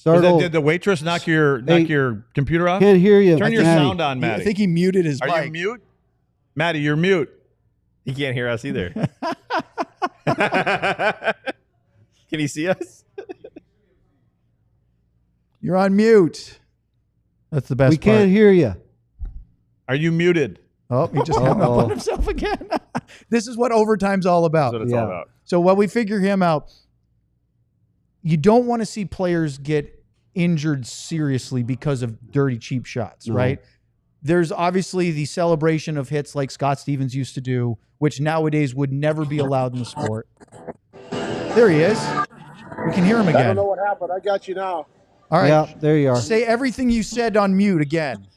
Start that- over. did the waitress knock your computer off? Can't hear you. Turn your Matty. sound on, I Matty. think he muted his Are mic. you mute? Matty, you're mute. He can't hear us either. Can he see us? You're on mute. That's the best We part. can't hear you. Are you muted? Oh, he just hung up Uh-oh. on himself again. This is what overtime's all about. That's what it's Yeah. all about. So while we figure him out, you don't want to see players get injured seriously because of dirty, cheap shots, No. right? There's obviously the celebration of hits like Scott Stevens used to do, which nowadays would never be allowed in the sport. There he is. We can hear him I don't again. know what happened. I got you now. All right. Yeah, there you are. Say everything you said on mute again.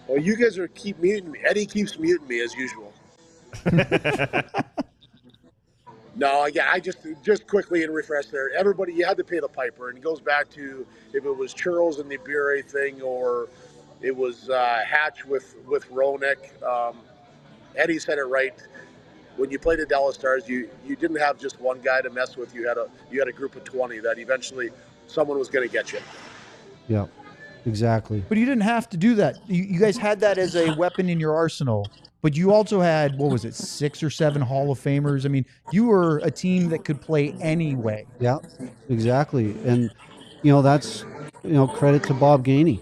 Well, you guys keep muting me. Eddie keeps muting me as usual. No, I just quickly and refresh there. Everybody, you had to pay the piper, and it goes back to if it was churros and the Bure thing, or it was Hatch with Roenick. Eddie said it right. When you played the Dallasstars, you didn't have just one guy to mess with. You had a group of 20 that eventually someone was going to get you. Yeah, exactly. But you didn't have to do that. You guys had that as a weapon in your arsenal. But you also had, 6 or 7 Hall of Famers. I mean, you were a team that could play anyway. Yeah, exactly. And, that's, credit to Bob Gainey.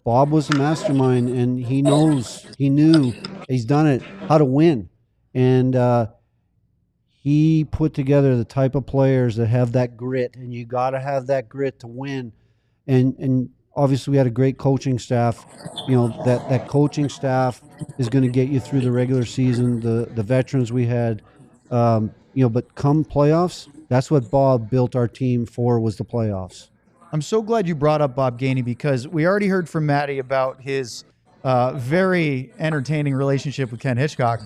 Bob was a mastermind, and he knew, he's done it, how to win. And he put together the type of players that have that grit, and you got to have that grit to win. And obviously we had a great coaching staff. That coaching staff is going to get you through the regular season. The veterans we had, but come playoffs, that's what Bob built our team for, was the playoffs. I'm so glad you brought up Bob Gainey, because we already heard from Matti about his very entertaining relationship with Ken Hitchcock.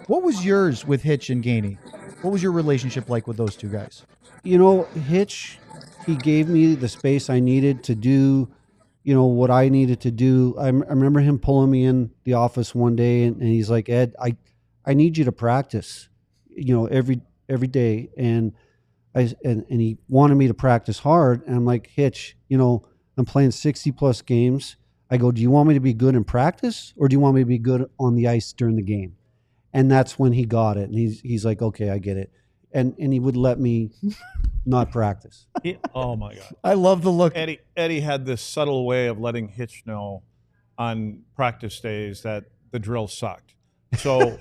What was yours with Hitch and Gainey? What was your relationship like with those two guys? You know, Hitch, he gave me the space I needed to do, you know, what I needed to do. I remember him pulling me in the office one day, and he's like, Ed, I need you to practice, you know, every day. And and he wanted me to practice hard. And I'm like, Hitch, you know, I'm playing 60 plus games. I go, do you want me to be good in practice, or do you want me to be good on the ice during the game? And that's when he got it. And he's like, okay, I get it. And he would let me not practice. Oh my God. I love the look. Eddie had this subtle way of letting Hitch know on practice days that the drill sucked. So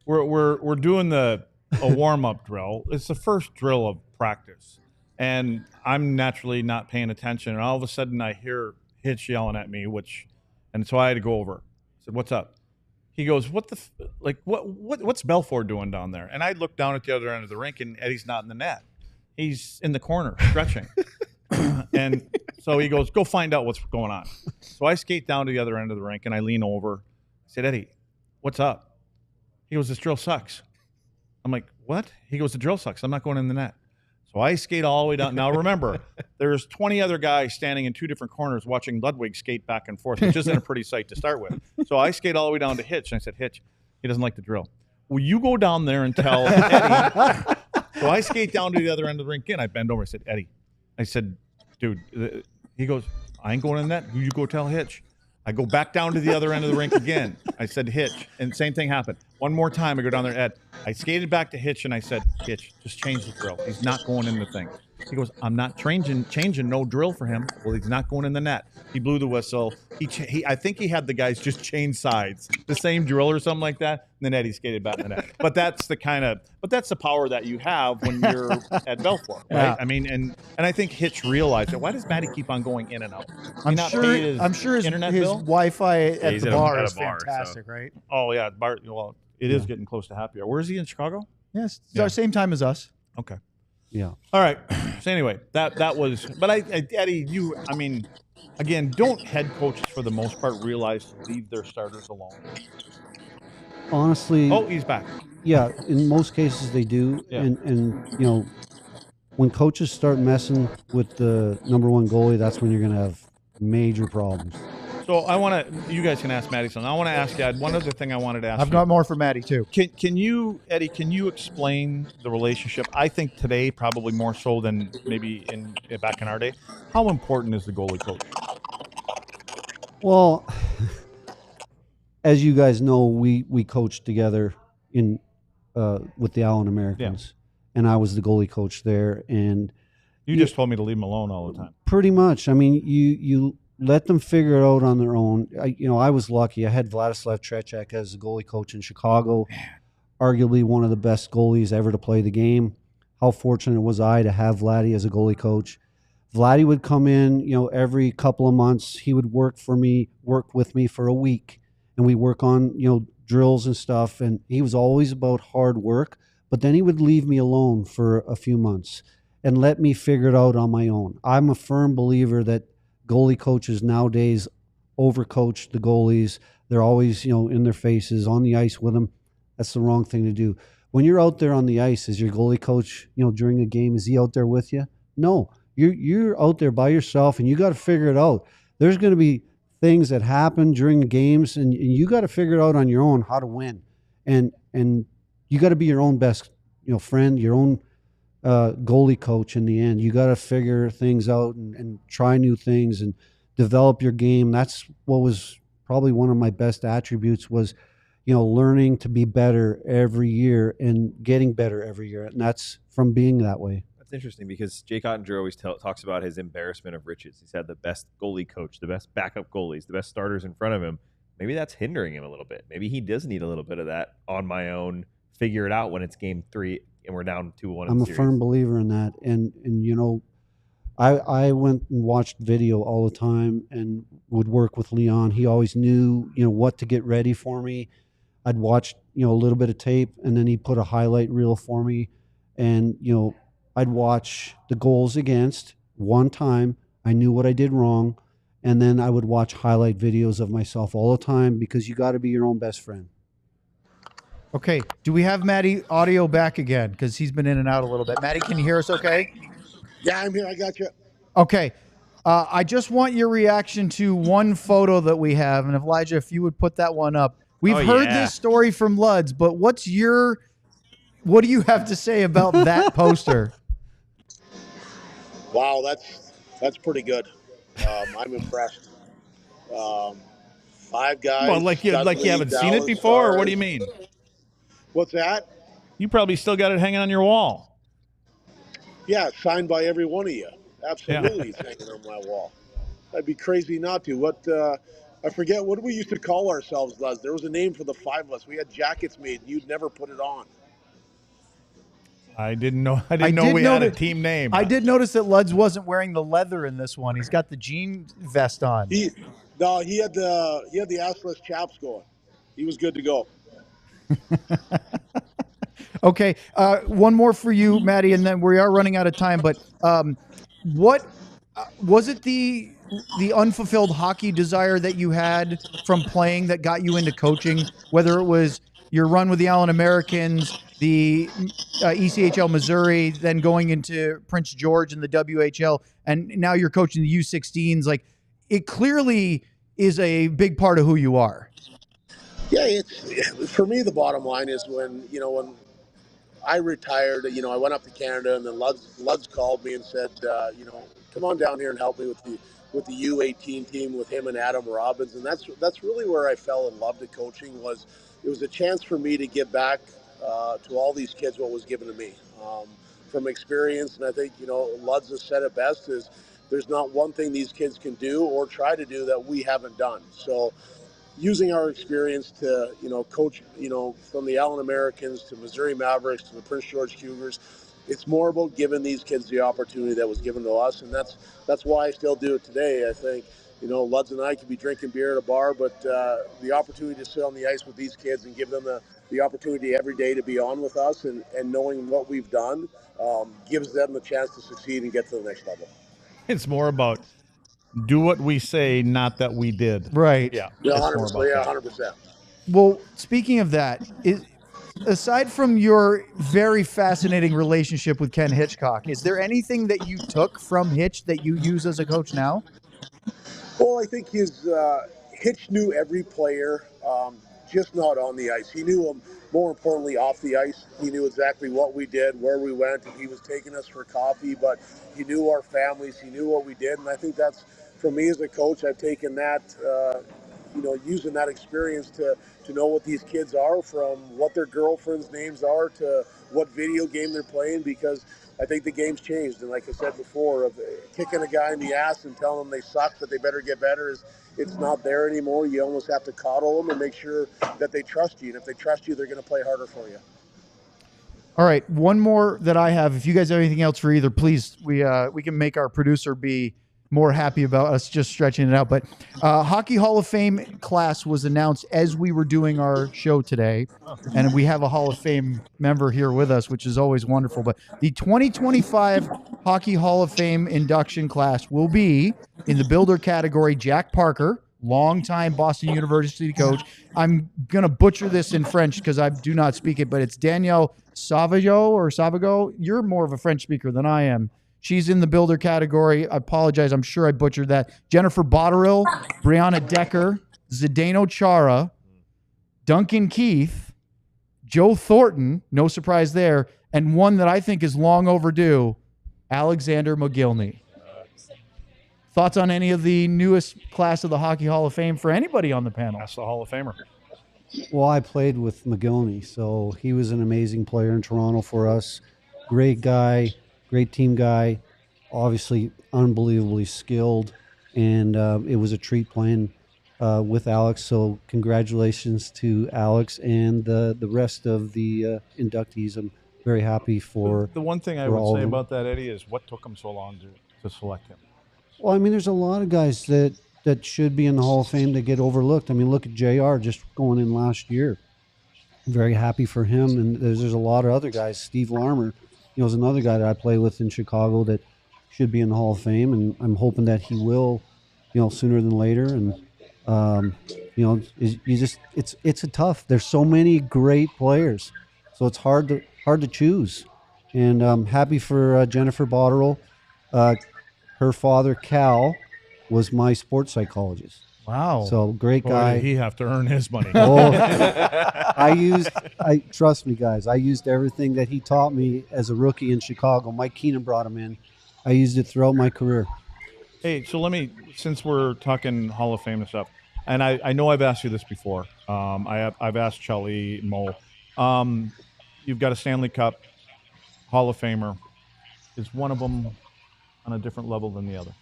we're doing a warm up drill. It's the first drill of practice, and I'm naturally not paying attention. And all of a sudden, I hear Hitch yelling at me, and so I had to go over. I said, "What's up?" He goes, "What's Belfour doing down there?" And I look down at the other end of the rink, and Eddie's not in the net. He's in the corner stretching. And so he goes, "Go find out what's going on." So I skate down to the other end of the rink, and I lean over. I said, "Eddie, what's up?" He goes, "This drill sucks." I'm like, "What?" He goes, "The drill sucks. I'm not going in the net." So I skate all the way down. Now remember, there's 20 other guys standing in two different corners watching Ludwig skate back and forth, which isn't a pretty sight to start with. So I skate all the way down to Hitch, and I said, "Hitch, he doesn't like the drill. Will you go down there and tell Eddie?" So I skate down to the other end of the rink again. I bend over. I said, "Eddie," I said, "Dude," he goes, "I ain't going in that. You go tell Hitch." I go back down to the other end of the rink again. I said, "Hitch," and same thing happened. One more time, I go down there, Ed. I skated back to Hitch, and I said, "Hitch, just change the drill. He's not going in the thing." He goes, "I'm not changing no drill for him." Well, he's not going in the net. He blew the whistle. I think he had the guys just change sides, the same drill or something like that. And then Eddie skated back in the net. But that's the power that you have when you're at Belfour, right? Yeah. I mean, and I think Hitch realized that. Why does Matti keep on going in and out? I'm sure his internet his bill? Wi-Fi at he's the at a bar is bar, fantastic, right? Oh yeah, Bart. Well, it is getting close to happy hour. Where is he in Chicago? Yes, it's our same time as us. Okay. Yeah. All right. So anyway, that was. But Eddie, I mean, again, don't head coaches for the most part realize to leave their starters alone? Honestly, Oh, he's back. yeah, in most cases they do. Yeah. And you know, when coaches start messing with the number one goalie, that's when you're going to have major problems. So you guys can ask Matti something. I want to ask you, Ed, one other thing I wanted to ask I've you. got more for Matti too. Can you, Eddie, can you explain the relationship? I think today probably more so than maybe back in our day. How important is the goalie coach? Well, as you guys know, we coached together with the Allen Americans, and I was the goalie coach there. And You just told me to leave him alone all the time. pretty much, I mean, you let them figure it out on their own. I was lucky. I had Vladislav Treček as the goalie coach in Chicago, arguably one of the best goalies ever to play the game. How fortunate was I to have Vladdy as a goalie coach? Vladdy would come in, every couple of months. He would work with me for a week, and we work on, drills and stuff. And he was always about hard work, but then he would leave me alone for a few months and let me figure it out on my own. I'm a firm believer that goalie coaches nowadays overcoach the goalies. They're always, in their faces, on the ice with them. That's the wrong thing to do. When you're out there on the ice, is your goalie coach, during a game, is he out there with you? No, you're out there by yourself, and you got to figure it out. There's going to be things that happen during the games, and you got to figure it out on your own how to win. And you got to be your own best, friend, your own goalie coach in the end. You got to figure things out and try new things and develop your game. That's what was probably one of my best attributes was, learning to be better every year and getting better every year. And that's from being that way. That's interesting because Jake Ottinger always talks about his embarrassment of riches. He's had the best goalie coach, the best backup goalies, the best starters in front of him. Maybe that's hindering him a little bit. Maybe he does need a little bit of that on my own, figure it out when it's game 3 and we're down 2-1. I'm a firm believer in that. And I went and watched video all the time and would work with Leon. He always knew, what to get ready for me. I'd watch, a little bit of tape, and then he'd put a highlight reel for me. And, I'd watch the goals against one time. I knew what I did wrong. And then I would watch highlight videos of myself all the time, because you got to be your own best friend. Okay. Do we have Matti audio back again? Because he's been in and out a little bit. Matti, can you hear us okay? Yeah, I'm here. I got you. Okay. I just want your reaction to one photo that we have. And Elijah, if you would put that one up. We've heard this story from Luds, but what do you have to say about that poster? Wow, that's pretty good. I'm impressed. 5 guys. Well, like you haven't seen it before, or what do you mean? What's that? You probably still got it hanging on your wall. Yeah, signed by every one of you. Absolutely, it's hanging on my wall. I'd be crazy not to. I forget, what did we used to call ourselves, Les? There was a name for the 5 of us. We had jackets made, and you'd never put it on. I didn't know we had a team name. I did notice that Luds wasn't wearing the leather in this one. He's got the jean vest on. He had the assless chaps going. He was good to go. Okay, one more for you, Matti, and then we are running out of time. But what was it, the unfulfilled hockey desire that you had from playing that got you into coaching? Whether it was your run with the Allen Americans, the ECHL Missouri, then going into Prince George in the WHL, and now you're coaching the U16s. Like, it clearly is a big part of who you are. Yeah, it's for me. The bottom line is when I retired, I went up to Canada, and then Luds called me and said, come on down here and help me with the U18 team with him and Adam Robbins, and that's really where I fell in love with coaching. It was a chance for me to give back to all these kids what was given to me from experience, and I think Luds has said it best: is there's not one thing these kids can do or try to do that we haven't done. So, using our experience to, coach, from the Allen Americans to Missouri Mavericks to the Prince George Cougars, it's more about giving these kids the opportunity that was given to us, and that's why I still do it today. I think, Luds and I could be drinking beer at a bar, but the opportunity to sit on the ice with these kids and give them the opportunity every day to be on with us and knowing what we've done gives them the chance to succeed and get to the next level. It's more about do what we say, not that we did. Right. Yeah, 100%. Yeah, 100%. Well, speaking of that, aside from your very fascinating relationship with Ken Hitchcock, is there anything that you took from Hitch that you use as a coach now? Well, I think Hitch knew every player, just not on the ice. He knew them, more importantly, off the ice. He knew exactly what we did, where we went, and he was taking us for coffee, but he knew our families, he knew what we did, and I think that's, for me as a coach, I've taken that, using that experience to know what these kids are, from what their girlfriends' names are to what video game they're playing, because I think the game's changed. And like I said before, of kicking a guy in the ass and telling them they suck, but they better get better, it's not there anymore. You almost have to coddle them and make sure that they trust you. And if they trust you, they're going to play harder for you. All right, one more that I have. If you guys have anything else for either, please, we can make our producer be more happy about us just stretching it out. But Hockey Hall of Fame class was announced as we were doing our show today, and we have a Hall of Fame member here with us, which is always wonderful. But the 2025 Hockey Hall of Fame induction class will be in the builder category: Jack Parker, longtime Boston University coach. I'm going to butcher this in French because I do not speak it, but it's Danielle Savago. You're more of a French speaker than I am. She's in the builder category. I apologize. I'm sure I butchered that. Jennifer Botterill, Brianna Decker, Zdeno Chara, Duncan Keith, Joe Thornton, no surprise there, and one that I think is long overdue, Alexander McGillney. Thoughts on any of the newest class of the Hockey Hall of Fame for anybody on the panel? That's the Hall of Famer. Well, I played with McGillney, so he was an amazing player in Toronto for us. Great guy. Great team guy, obviously unbelievably skilled, and it was a treat playing with Alex. So congratulations to Alex and the rest of the inductees. I'm very happy for the one thing I would say about that, Eddie, is what took him so long to select him. Well, I mean, there's a lot of guys that should be in the Hall of Fame that get overlooked. I mean, look at JR just going in last year. I'm very happy for him, and there's a lot of other guys. Steve Larmer, was another guy that I play with in Chicago that should be in the Hall of Fame, and I'm hoping that he will, sooner than later. And it's a tough. There's so many great players, so it's hard to choose. And I'm happy for Jennifer Botterill. Her father, Cal, was my sports psychologist. Wow. So great Boy, guy. did he have to earn his money. Oh, trust me, guys, I used everything that he taught me as a rookie in Chicago. Mike Keenan brought him in. I used it throughout my career. Hey, so since we're talking Hall of Fame and stuff, and I know I've asked you this before. I've asked Chelly and Mo. You've got a Stanley Cup Hall of Famer. Is one of them on a different level than the other?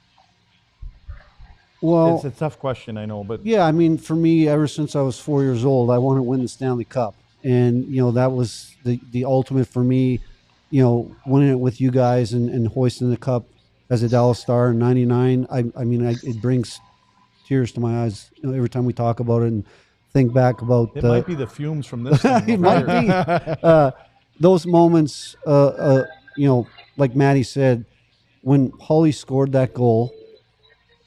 Well, it's a tough question, I know, but yeah, I mean, for me, ever since I was 4 years old, I wanted to win the Stanley Cup, and that was the ultimate for me. Winning it with you guys and hoisting the cup as a Dallas Star in '99. It brings tears to my eyes every time we talk about it and think back about. It might be the fumes from this thing. It might be those moments. Like Matti said, when Holly scored that goal.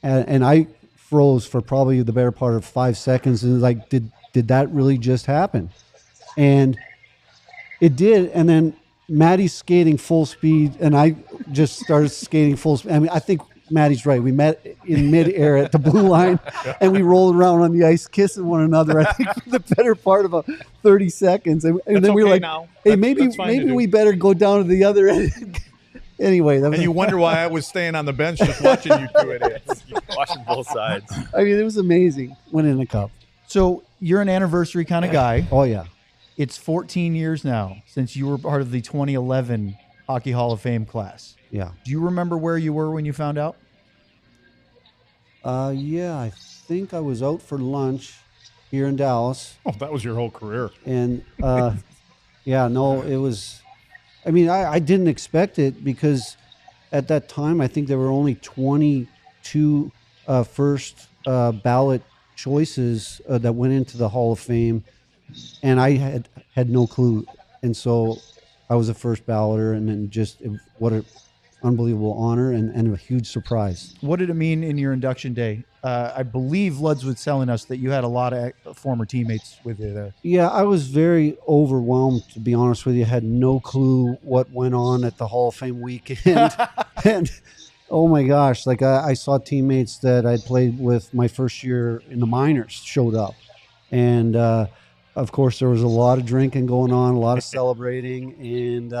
And I froze for probably the better part of 5 seconds, and like, did that really just happen? And it did. And then Matti's skating full speed, and I just started skating full speed. I mean, I think Matti's right. We met in midair at the blue line, and we rolled around on the ice, kissing one another. I think for the better part of 30 seconds, and then we were like, now. "Hey, maybe we better go down to the other end." Anyway, and you wonder why I was staying on the bench just watching you do it. Watching both sides. I mean, it was amazing winning the cup. So you're an anniversary kind of guy. Oh, yeah. It's 14 years now since you were part of the 2011 Hockey Hall of Fame class. Yeah. Do you remember where you were when you found out? Yeah, I think I was out for lunch here in Dallas. Oh, that was your whole career. And, it was... I mean, I didn't expect it because at that time, I think there were only 22 first ballot choices that went into the Hall of Fame, and I had no clue. And so I was a first balloter, and then what an unbelievable honor and a huge surprise. What did it mean in your induction day? I believe Luds was telling us that you had a lot of former teammates with you there. Yeah, I was very overwhelmed, to be honest with you. I had no clue what went on at the Hall of Fame weekend. And oh my gosh, like I saw teammates that I'd played with my first year in the minors showed up. And of course, there was a lot of drinking going on, a lot of celebrating. And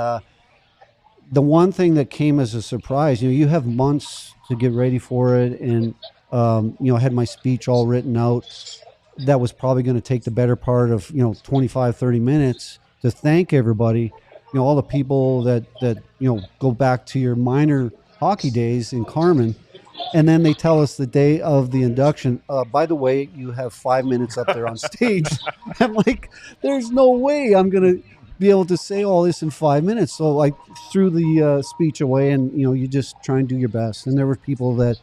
the one thing that came as a surprise, you have months to get ready for it. And I had my speech all written out. That was probably going to take the better part of 25, 30 minutes to thank everybody, all the people that go back to your minor hockey days in Carmen. And then they tell us the day of the induction, by the way, you have 5 minutes up there on stage. I'm like, there's no way I'm going to be able to say all this in 5 minutes. So I threw the speech away, and you just try and do your best. And there were people that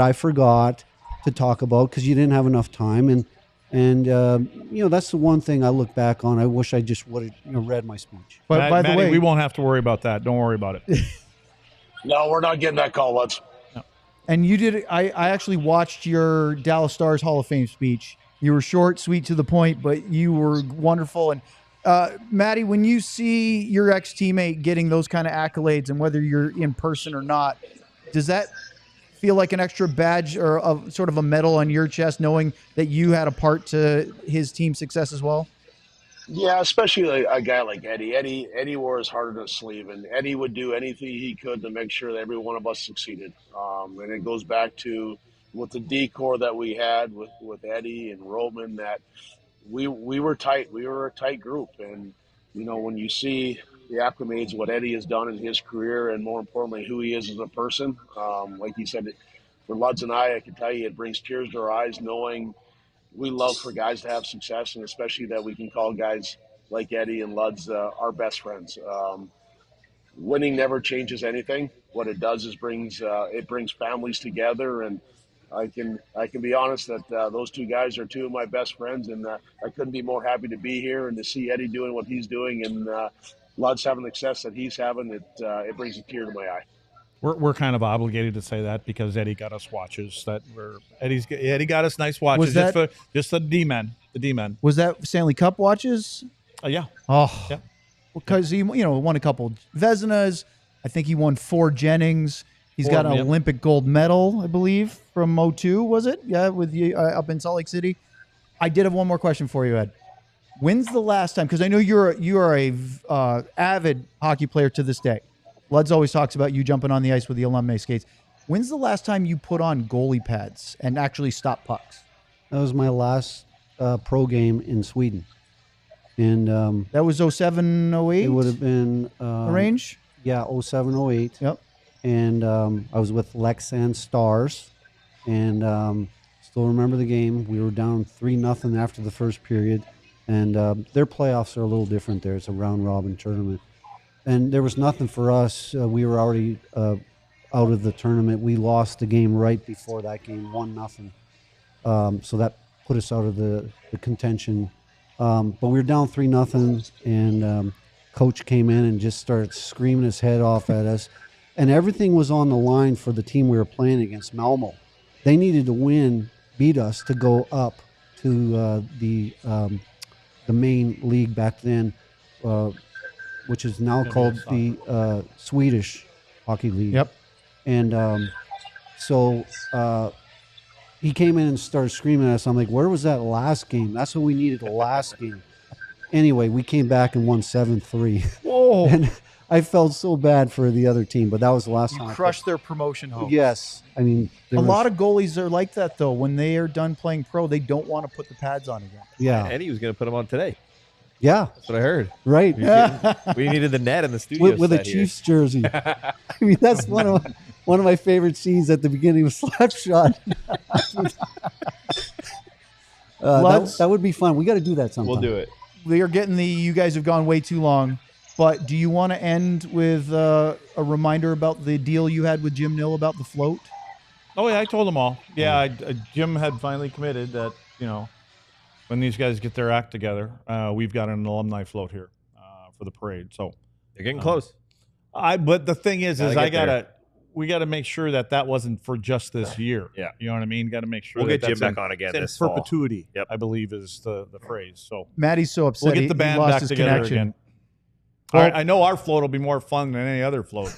I forgot to talk about because you didn't have enough time. And that's the one thing I look back on. I wish I just would have read my speech. But by the way, we won't have to worry about that. Don't worry about it. No, we're not getting that call, Luds. No. And you did. I actually watched your Dallas Stars Hall of Fame speech. You were short, sweet, to the point, but you were wonderful. And Matti, when you see your ex-teammate getting those kind of accolades, and whether you're in person or not, does that feel like an extra badge or sort of a medal on your chest, knowing that you had a part to his team's success as well? Yeah, especially a guy like Eddie. Eddie wore his heart on his sleeve, and Eddie would do anything he could to make sure that every one of us succeeded. And it goes back to with the decor that we had with Eddie and Roman, that we were tight. We were a tight group, and when you see the acclimates, what Eddie has done in his career, and more importantly, who he is as a person. Like he said, for Luds and I can tell you, it brings tears to our eyes knowing we love for guys to have success, and especially that we can call guys like Eddie and Luds our best friends. Winning never changes anything. What it does is brings families together, and I can be honest that those two guys are two of my best friends, and I couldn't be more happy to be here and to see Eddie doing what he's doing, and Luds having the success that he's having. It brings a tear to my eye. We're kind of obligated to say that because Eddie got us watches Eddie got us nice watches just the D-men. The D-men. Was that Stanley Cup watches? Yeah. Oh. Yeah. Because he won a couple Vezinas. I think he won 4 Jennings. He's got an Olympic gold medal, I believe, from 02, was it? Yeah, with you up in Salt Lake City. I did have one more question for you, Ed. When's the last time? Because I know you are a avid hockey player to this day. Luds always talks about you jumping on the ice with the alumni skates. When's the last time you put on goalie pads and actually stop pucks? That was my last pro game in Sweden. And that was 07, 08? It would have been... range? Yeah, 07, 08. Yep. And I was with Leksand Stars. And still remember the game. We were down 3-0 after the first period. And their playoffs are a little different there. It's a round-robin tournament. And there was nothing for us. We were already out of the tournament. We lost the game right before that game, 1-0. So that put us out of the contention. But we were down 3-0, and coach came in and just started screaming his head off at us. And everything was on the line for the team we were playing against, Malmo. They needed to win, beat us to go up to the main league back then, which is now called the Swedish Hockey League. Yep. And so he came in and started screaming at us. I'm like, where was that last game? That's what we needed, the last game. Anyway, we came back and won 7-3. Whoa. And I felt so bad for the other team, but that was the last time. You crushed their promotion hopes. Yes. I mean, a lot of goalies are like that, though. When they are done playing pro, they don't want to put the pads on again. Yeah. And Eddie was going to put them on today. Yeah. That's what I heard. Right. We needed the net in the studio with a Chiefs jersey. I mean, that's one of my favorite scenes at the beginning of Slapshot. That would be fun. We got to do that sometime. We'll do it. We are getting you guys have gone way too long, but do you want to end with a reminder about the deal you had with Jim Nill about the float? Oh, yeah, I told them all. Yeah, Jim had finally committed that, when these guys get their act together, we've got an alumni float here for the parade. So they're getting close. But the thing is we got to make sure that wasn't for just this year. Yeah. You know what I mean? Got to make sure we'll get Jim back on again this fall. Perpetuity, yep. I believe is the phrase. So Matty's so upset. We'll get the band back together again. Well, I know our float will be more fun than any other float.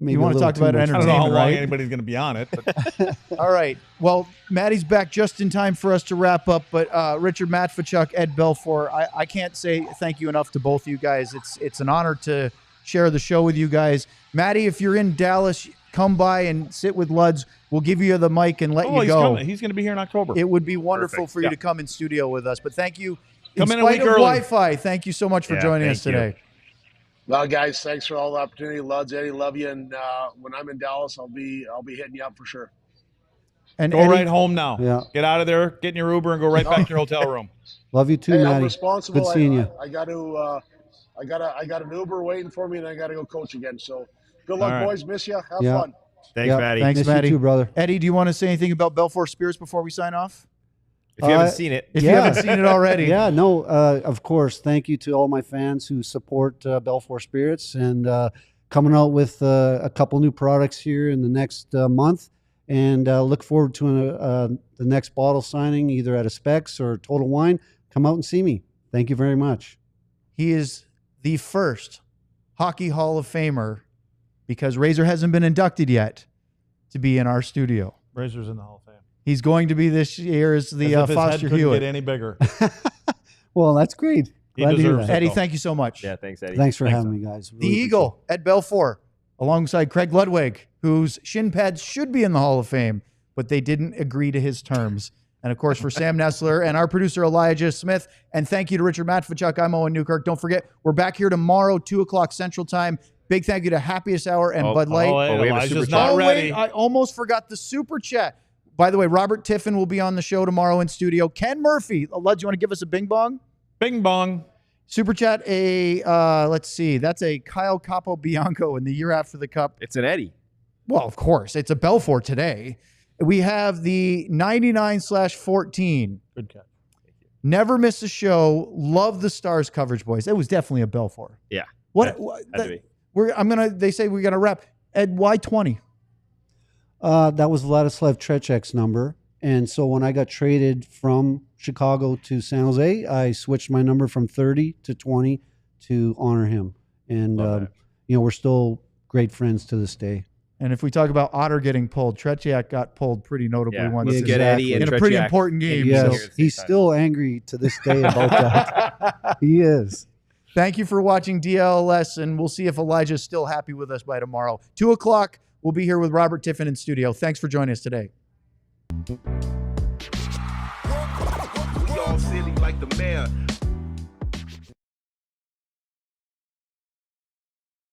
You want to talk about entertainment, I don't know how long right? anybody's going to be on it. But. All right. Well, Matty's back just in time for us to wrap up. But Richard Matvichuk, Ed Belfour, I can't say thank you enough to both of you guys. It's an honor to share the show with you guys. Matty, if you're in Dallas, come by and sit with Luds. We'll give you the mic and let you go. He's going to be here in October. It would be wonderful for you to come in studio with us. But thank you. Come in a week early. early. Wi-Fi, thank you so much for joining us today. Well, guys, thanks for all the opportunity. Luds, Eddie, love you. And when I'm in Dallas, I'll be hitting you up for sure. And go right home now. Yeah. Get out of there, get in your Uber, and go right back to your hotel room. Love you too, Matty. I'm responsible. Good seeing you. I got an Uber waiting for me, and I got to go coach again. So good luck, boys. Miss you. Have fun. Thanks, Matty. Thanks, Miss Matty. you too, brother. Eddie, do you want to say anything about Belfour Spirits before we sign off? If you haven't seen it. If you haven't seen it already. Yeah, no, of course. Thank you to all my fans who support Belfour Spirits, and coming out with a couple new products here in the next month, and look forward to the next bottle signing, either at a Specs or Total Wine. Come out and see me. Thank you very much. He is the first Hockey Hall of Famer, because Razor hasn't been inducted yet, to be in our studio. Razor's in the Hall of Fame. He's going to be this year as the Foster Hewitt. Get any bigger. Well, that's great. Glad to hear that. Eddie, thank you so much. Yeah, thanks, Eddie. Thanks for having me, guys. The Eagle, Ed Belfour, alongside Craig Ludwig, whose shin pads should be in the Hall of Fame, but they didn't agree to his terms. And, of course, for Sam Nessler and our producer, Elijah Smith. And thank you to Richard Matvichuk. I'm Owen Newkirk. Don't forget, we're back here tomorrow, 2 o'clock Central Time. Big thank you to Happiest Hour and Bud Light. Elijah's not ready. Wait, I almost forgot the Super Chat. By the way, Robert Tiffin will be on the show tomorrow in studio. Ken Murphy. Luds, you want to give us a bing bong? Bing bong. Super Chat, let's see. That's a Kyle Capo Bianco in the year after the Cup. It's an Eddie. Well, of course. It's a Belfour today. We have the 99/14. Good catch. Never miss a show. Love the Stars coverage, boys. It was definitely a Belfour. Yeah. What? Had to be. They say we're gonna wrap. Ed, why 20? That was Vladislav Trecek's number. And so when I got traded from Chicago to San Jose, I switched my number from 30 to 20 to honor him. And, we're still great friends to this day. And if we talk about Otter getting pulled, Tretiak got pulled pretty notably once Let's get Eddie and in a pretty Tretiak important game. Yes, So he's still angry to this day about that. He is. thank you for watching DLS, and we'll see if Elijah's still happy with us by tomorrow. 2 o'clock, we'll be here with Robert Tiffin in studio. Thanks for joining us today. We all silly like the mayor.